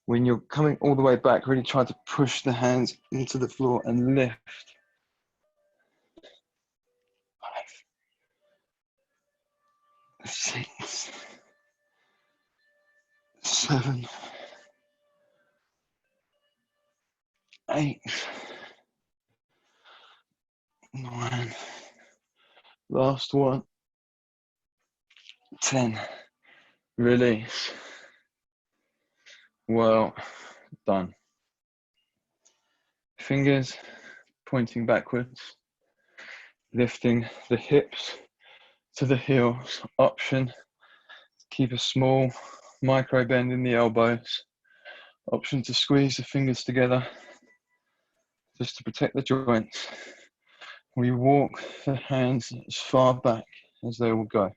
S2: When you're coming all the way back, really try to push the hands into the floor and lift. 5, 6, 7, 8, 9. Last one. 10. Release. Well done.
S1: fingers pointing backwards, lifting the hips to the heels. Option, keep a small micro bend in the elbows. Option to squeeze the fingers together just to protect the joints. We walk the hands as far back as they will go.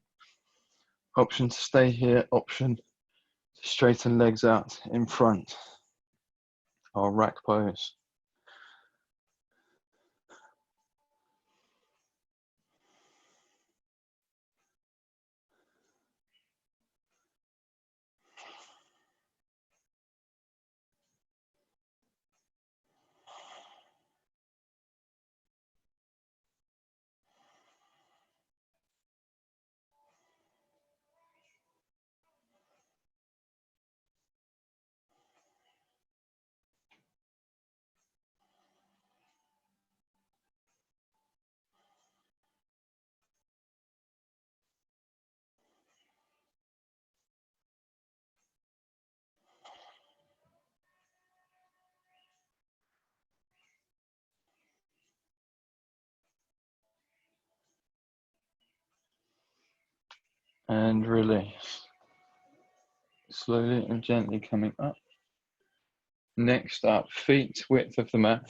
S1: Option to stay here, option to straighten legs out in front. Our rack pose. And release. Slowly and gently coming up. Next up, feet width of the mat.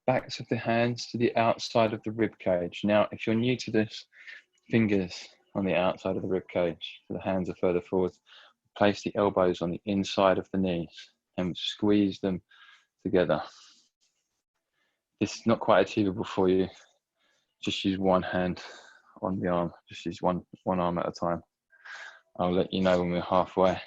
S1: Backs of the hands to the outside of the rib cage. Now, if you're new to this, fingers on the outside of the rib cage, so the hands are further forward. Place the elbows on the inside of the knees and squeeze them together. This is not quite achievable for you. Just use one hand on the arm. Just use one arm at a time. I'll let you know when we're halfway.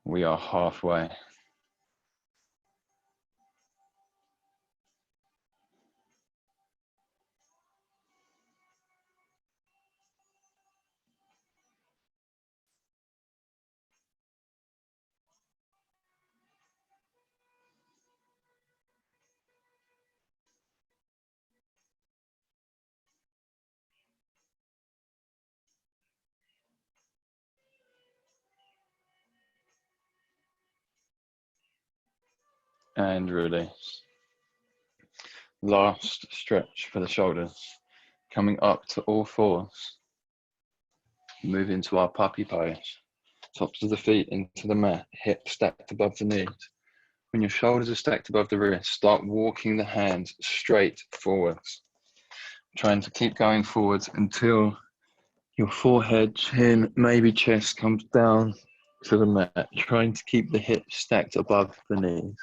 S1: We are halfway. And release. Last stretch for the shoulders. Coming up to all fours. Move into our puppy pose. Tops of the feet into the mat, hips stacked above the knees. When your shoulders are stacked above the wrists, start walking the hands straight forwards. Trying to keep going forwards until your forehead, chin, maybe chest comes down to the mat. Trying to keep the hips stacked above the knees.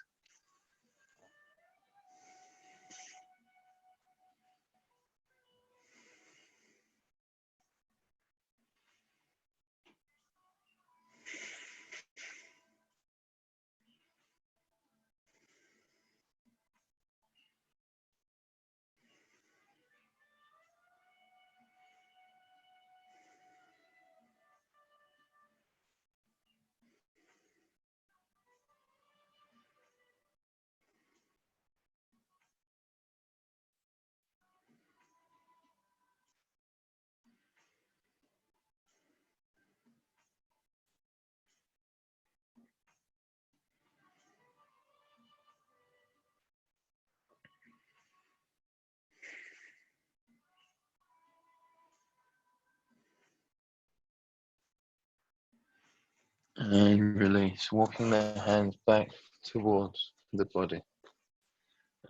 S1: And release, walking the hands back towards the body.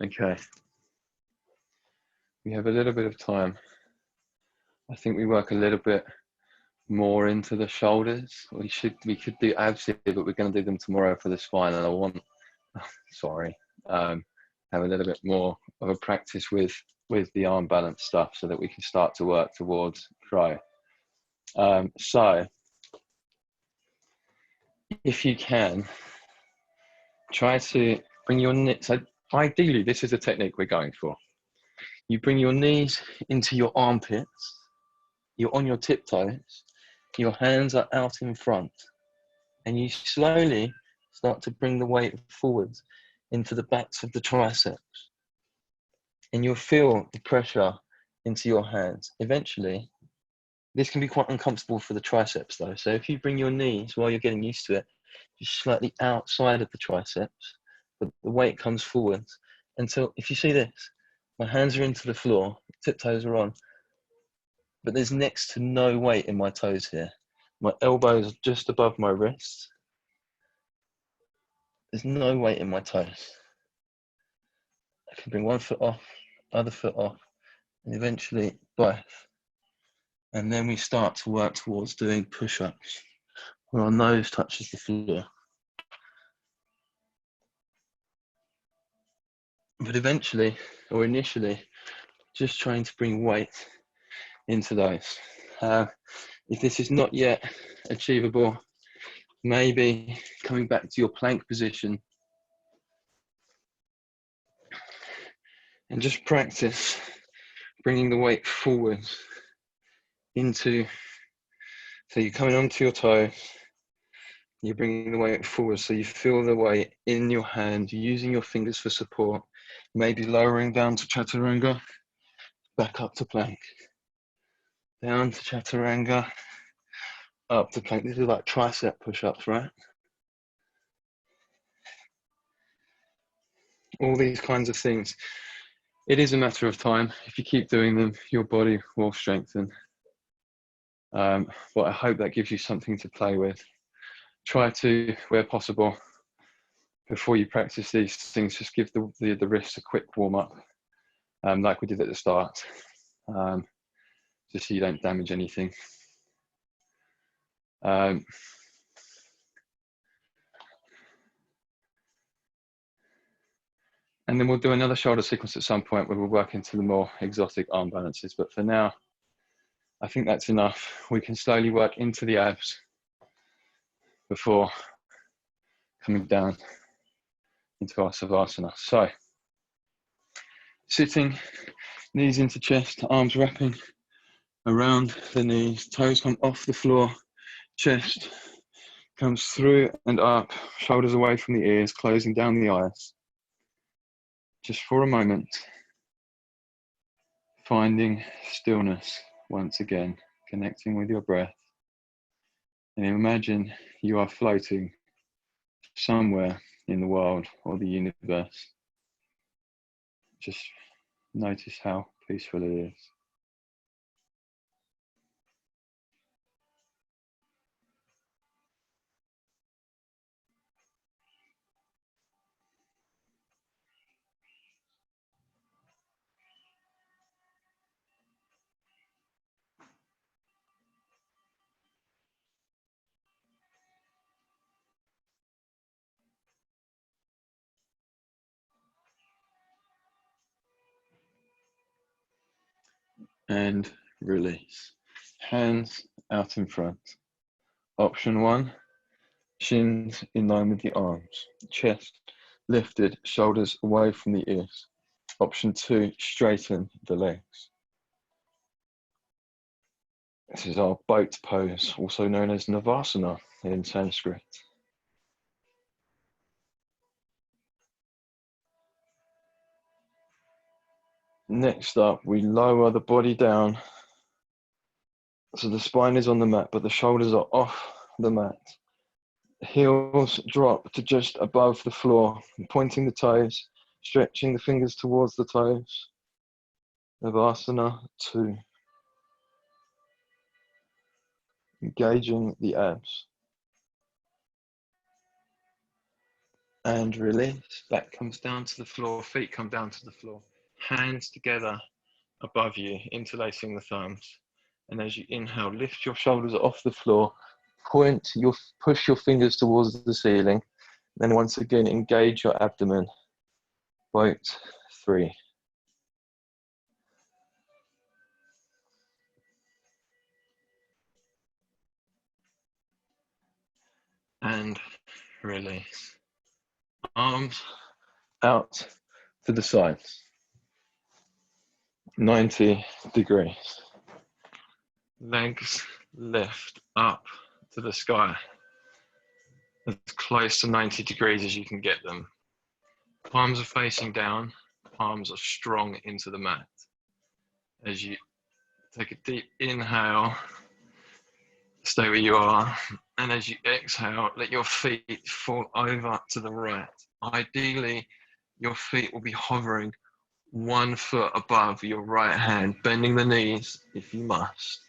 S1: Okay. We have a little bit of time. I think we work a little bit more into the shoulders. We could do abs here, but we're going to do them tomorrow for the spine. And I want, have a little bit more of a practice with the arm balance stuff so that we can start to work towards cryo. So if you can, try to bring your knees. So ideally, this is the technique we're going for. You bring your knees into your armpits. You're on your tiptoes.
S3: your hands are out in front, and you slowly start to bring the weight forwards into the backs of the triceps. And you'll feel the pressure into your hands. Eventually, this can be quite uncomfortable for the triceps though. So if you bring your knees while you're getting used to it, just slightly outside of the triceps, but the weight comes forwards until, if you see this, my hands are into the floor, tiptoes are on, but there's next to no weight in my toes here. My elbows are just above my wrists. There's no weight in my toes. I can bring one foot off, other foot off, and eventually both. And then we start to work towards doing push-ups where our nose touches the floor. But eventually, or initially, just trying to bring weight into those. If this is not yet achievable, maybe coming back to your plank position and just practice bringing the weight forwards into, so you're coming onto your toes, you're bringing the weight forward, so you feel the weight in your hand, using your fingers for support, maybe lowering down to chaturanga, back up to plank, down to chaturanga, up to plank. These are like tricep push-ups, right? All these kinds of things. It is a matter of time. If you keep doing them, your body will strengthen. But I hope that gives you something to play with. Try to, where possible, before you practice these things, just give the wrists a quick warm-up, like we did at the start, just so you don't damage anything. And then we'll do another shoulder sequence at some point where we'll work into the more exotic arm balances. But for now, I think that's enough. We can slowly work into the abs before coming down into our savasana. So, sitting, knees into chest, arms wrapping around the knees, toes come off the floor, chest comes through and up, shoulders away from the ears, closing down the eyes. Just for a moment, finding stillness once again, connecting with your breath. And imagine you are floating somewhere in the world or the universe. Just notice how peaceful it is. And release. Hands out in front. Option 1, shins in line with the arms. Chest lifted, shoulders away from the ears. Option 2, straighten the legs. This is our boat pose, also known as Navasana in Sanskrit. Next up, we lower the body down. So the spine is on the mat, but the shoulders are off the mat. Heels drop to just above the floor, pointing the toes, stretching the fingers towards the toes. Navasana 2. Engaging the abs. And release. Back comes down to the floor, feet come down to the floor. Hands together above you, interlacing the thumbs. And as you inhale, lift your shoulders off the floor, push your fingers towards the ceiling. Then once again, engage your abdomen. Boat 3. And release. Arms out to the sides. 90 degrees. Legs
S2: lift up to the sky, as close to 90 degrees as you can get them. Palms are facing down, palms are strong into the mat. As you take a deep inhale, stay where you are, and as you exhale, let your feet fall over to the right. Ideally, your feet will be hovering 1 foot above your right hand, bending the knees if you must.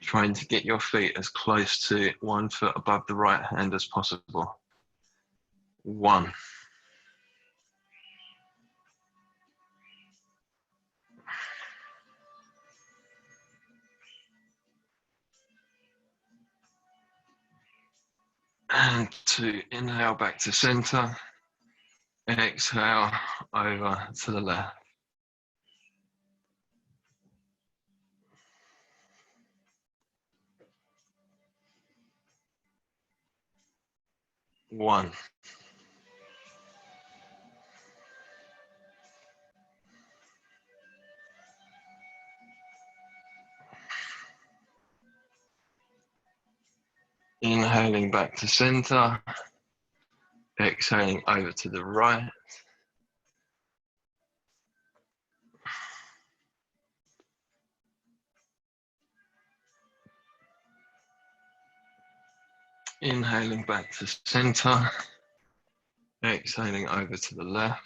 S2: Trying to get your feet as close to 1 foot above the right hand as possible. 1. And 2. Inhale back to center. Exhale over to the left. 1. Inhaling back to center. Exhaling over to the right. Inhaling back to center. Exhaling over to the left.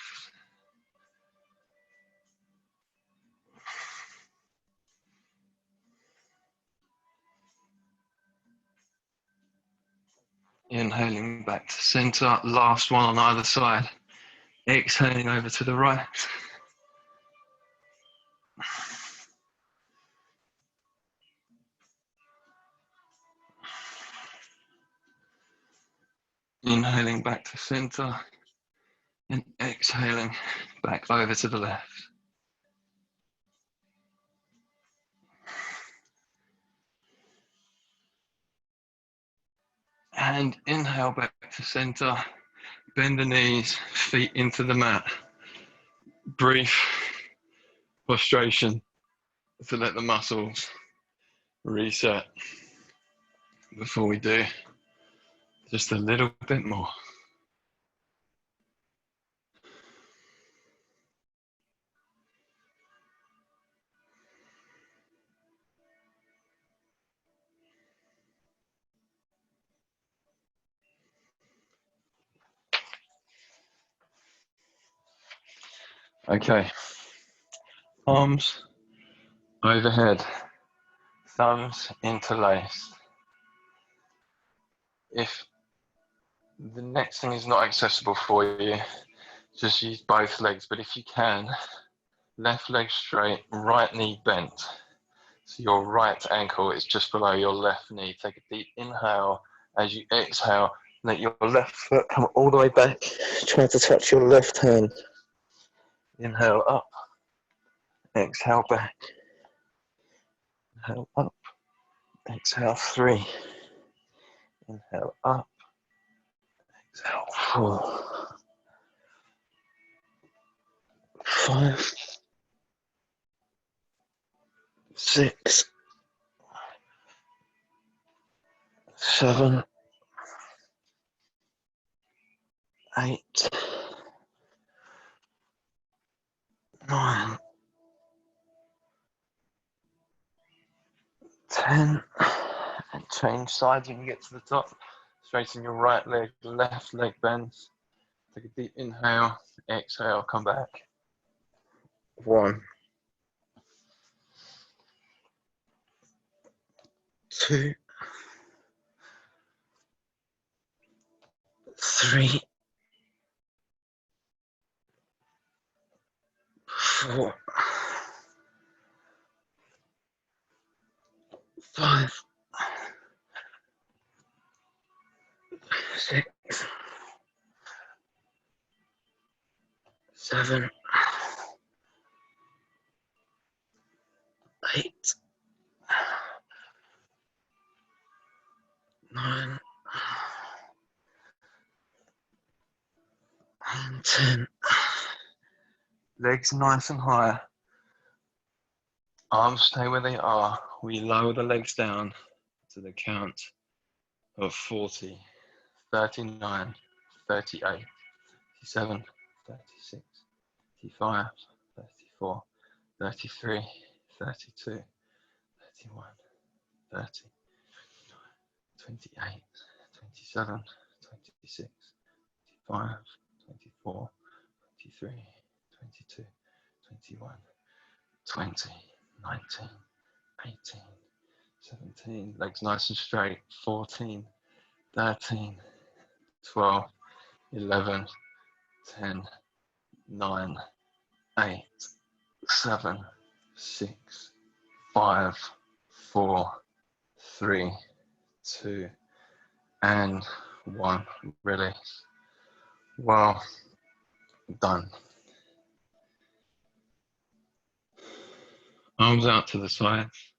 S2: Inhaling back to center. Last one on either side. Exhaling over to the right. Inhaling back to center. And exhaling back over to the left. And inhale back to center. Bend the knees, feet into the mat. Brief prostration to let the muscles reset before we do just a little bit more. Okay, arms overhead, thumbs interlaced. If the next thing is not accessible for you, just use both legs, but if you can, left leg straight, right knee bent. So your right ankle is just below your left knee. Take a deep inhale. As you exhale, let your left foot come all the way back. Try to touch your left hand. Inhale up. Exhale back. Inhale up. Exhale 3. Inhale up. Exhale 4. 5. 6. 7. 8. 9. 10. And change sides when you get to the top. Straighten your right leg, left leg bends. Take a deep inhale, exhale, come back. 1. 2. 3. 4. 5. 6. 7. 8. 9. And 10. Legs nice and high. Arms stay where they are. We lower the legs down
S3: to the count of 40, 39, 38, 37, 36, 35, 34, 33, 32, 31, 30, 28, 27, 26, 25, 24, 23, 22, 21, 20, 19, 18, 17, legs nice and straight, 14, 13, 12, 11, 10, 9, 8, 7, 6, 5, 4, 3, 2, and 1. Release. Well done. Arms out to the sides,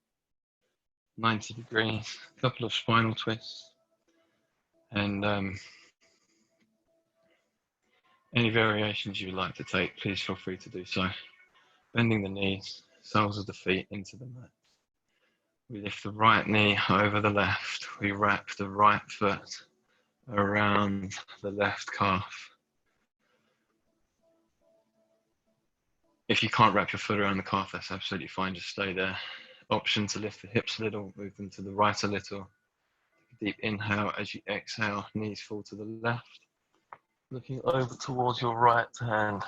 S3: 90 degrees, a couple of spinal twists, and any variations you would like to take, please feel free to do so. Bending the knees, soles of the feet into the mat. We lift the right knee over the left. We wrap the right foot around the left calf. If you can't wrap your foot around the calf, that's absolutely fine, just stay there. Option to lift the hips a little, move them to the right a little. Deep inhale as you exhale, knees fall to the left. Looking over towards your right hand.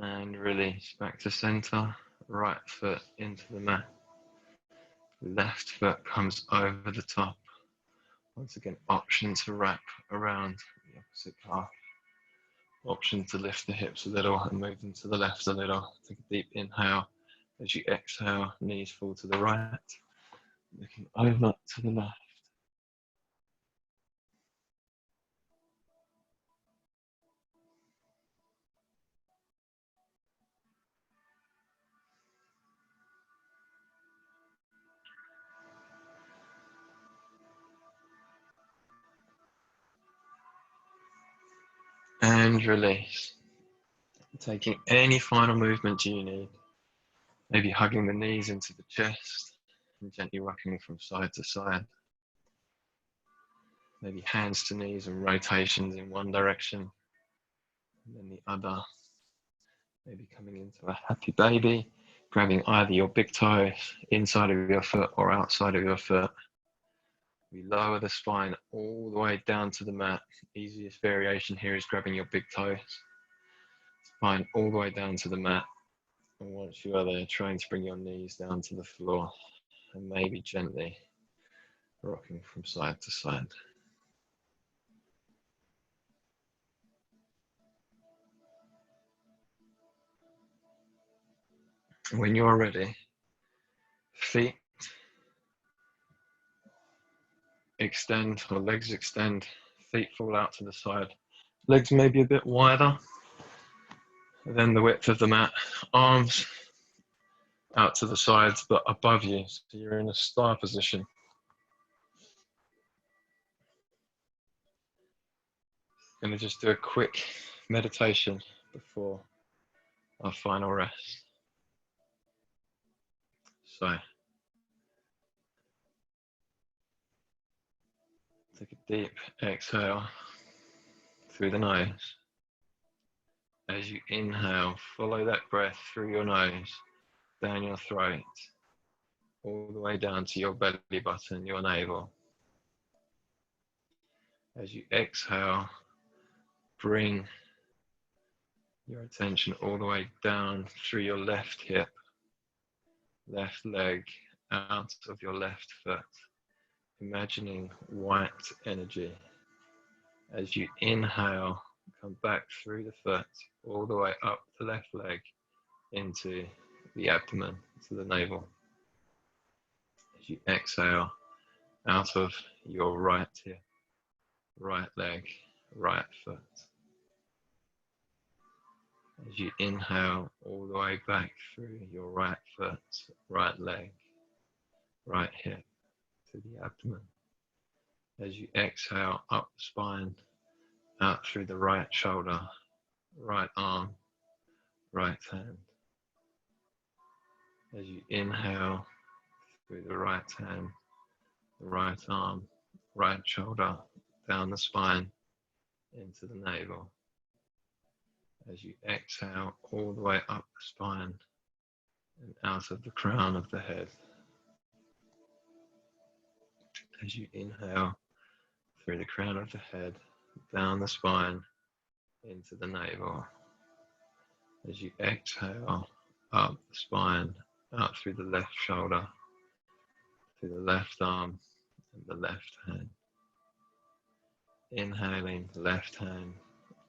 S3: And release back to center, right foot into the mat. Left foot comes over the top. Once again, option to wrap around the opposite calf. Option to lift the hips a little and move them to the left a little. Take a deep inhale. As you exhale, knees fall to the right. Looking over to the left. And release. Taking any final movement you need. Maybe hugging the knees into the chest and gently rocking from side to side. Maybe hands to knees and rotations in one direction and then the other. Maybe coming into a happy baby, grabbing either your big toes inside of your foot or outside of your foot. We lower the spine all the way down to the mat. Easiest variation here is grabbing your big toes. Spine all the way down to the mat. And once you are there, trying to bring your knees down to the floor and maybe gently rocking from side to side. When you're ready, feet extend or legs extend, feet fall out to the side. Legs maybe a bit wider than the width of the mat. Arms out to the sides but above you, so you're in a star position. Going to just do a quick meditation before our final rest. So, take a deep exhale through the nose. As you inhale, follow that breath through your nose, down your throat, all the way down to your belly button, your navel. As you exhale, bring your attention all the way down through your left hip, left leg, out of your left foot, imagining white energy. As you inhale, come back through the foot, all the way up the left leg into the abdomen, to the navel. As you exhale, out of your right hip, right leg, right foot.
S2: As you inhale all the way back through your right foot, right leg, right hip to the abdomen. As you exhale up the spine, out through the right shoulder, right arm, right hand. As you inhale through the right hand, the right arm, right shoulder, down the spine, into the navel. As you exhale all the way up the spine and out of the crown of the head. As you inhale through the crown of the head, down the spine, into the navel. As you exhale up the spine, out through the left shoulder, through the left arm and the left hand. Inhaling, left hand,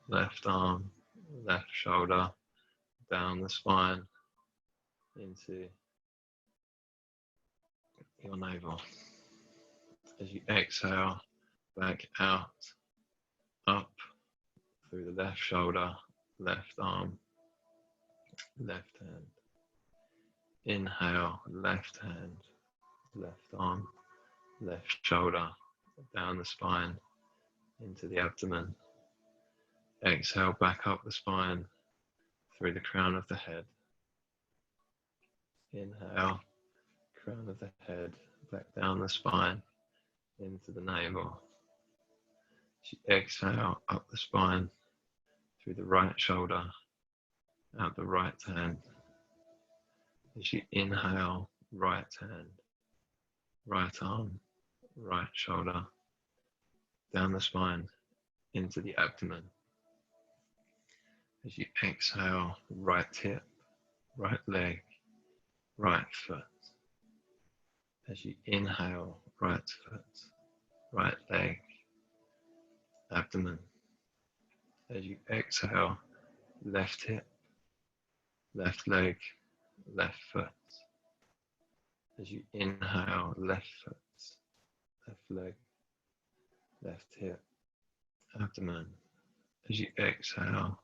S2: left arm, left shoulder, down the spine, into your navel. As you exhale, back out, up, through the left shoulder, left arm, left hand. Inhale, left hand, left arm, left shoulder, down the spine, into the abdomen. Exhale, back up the spine, through the crown of the head. Inhale, crown of the head, back down the spine, into the navel. As you exhale, up the spine, through the right shoulder, out the right hand. As you inhale, right hand, right arm, right shoulder, down the spine, into the abdomen. As you exhale, right hip, right leg, right foot. As you inhale, right foot, right leg, abdomen. As you exhale, left hip, left leg, left foot. As you inhale, left foot, left leg, left hip, abdomen. As you exhale,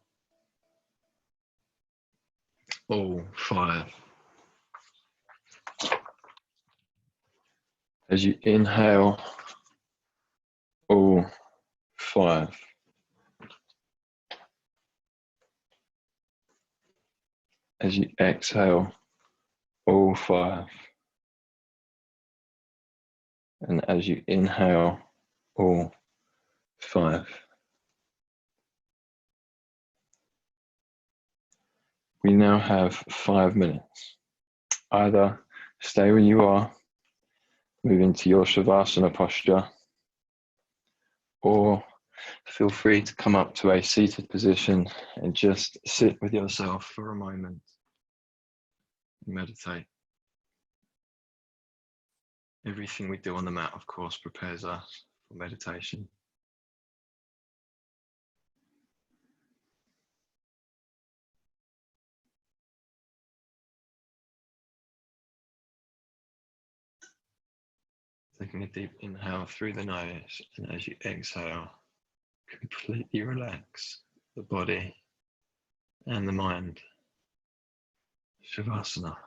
S2: all five. As you inhale, all five. As you exhale, all five. And as you inhale, all five. We now have 5 minutes. Either stay where you are, move into your savasana posture, or feel free to come up to a seated position and just sit with yourself for a moment. Meditate. Everything we do on the mat, of course, prepares us for meditation. Taking a deep inhale through the nose, and as you exhale, completely relax the body and the mind. Shavasana.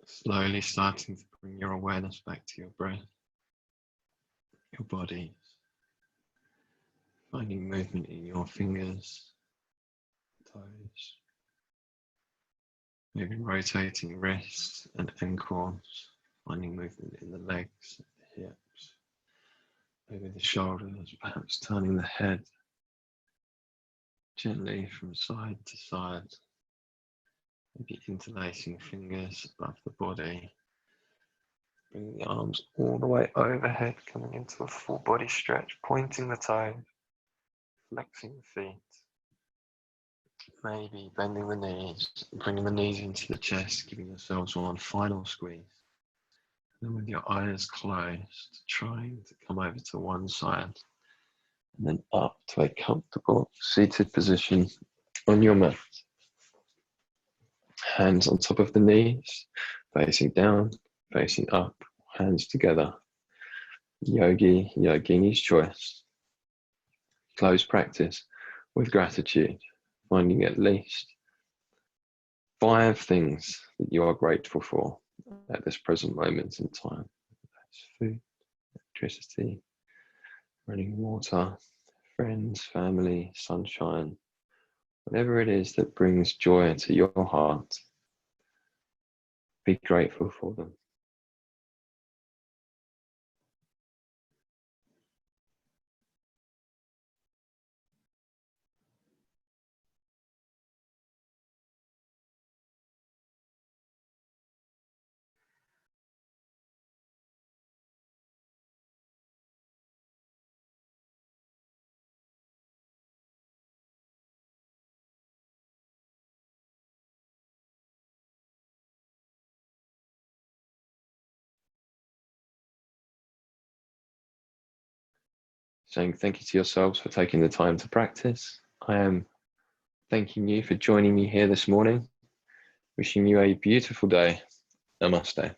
S2: Slowly starting to bring your awareness back to your breath, your body, finding movement in your fingers, toes, maybe rotating wrists and ankles, finding movement in the legs, the hips, maybe the shoulders, perhaps turning the head gently from side to side, maybe interlacing fingers above the body, bringing the arms all the way overhead, coming into a full body stretch, pointing the toes, flexing the feet, maybe bending the knees, bringing the knees into the chest, giving yourselves one final squeeze. And then with your eyes closed, trying to come over to one side, and then up to a comfortable seated position on your mat. Hands on top of the knees, facing down, facing up, hands together. Yogi, yogini's choice. Close practice with gratitude, finding at least 5 things that you are grateful for at this present moment in time. That's food, electricity, running water, friends, family, sunshine, whatever it is that brings joy to your heart. Be grateful for them. Saying thank you to yourselves for taking the time to practice. I am thanking you for joining me here this morning. Wishing you a beautiful day. Namaste.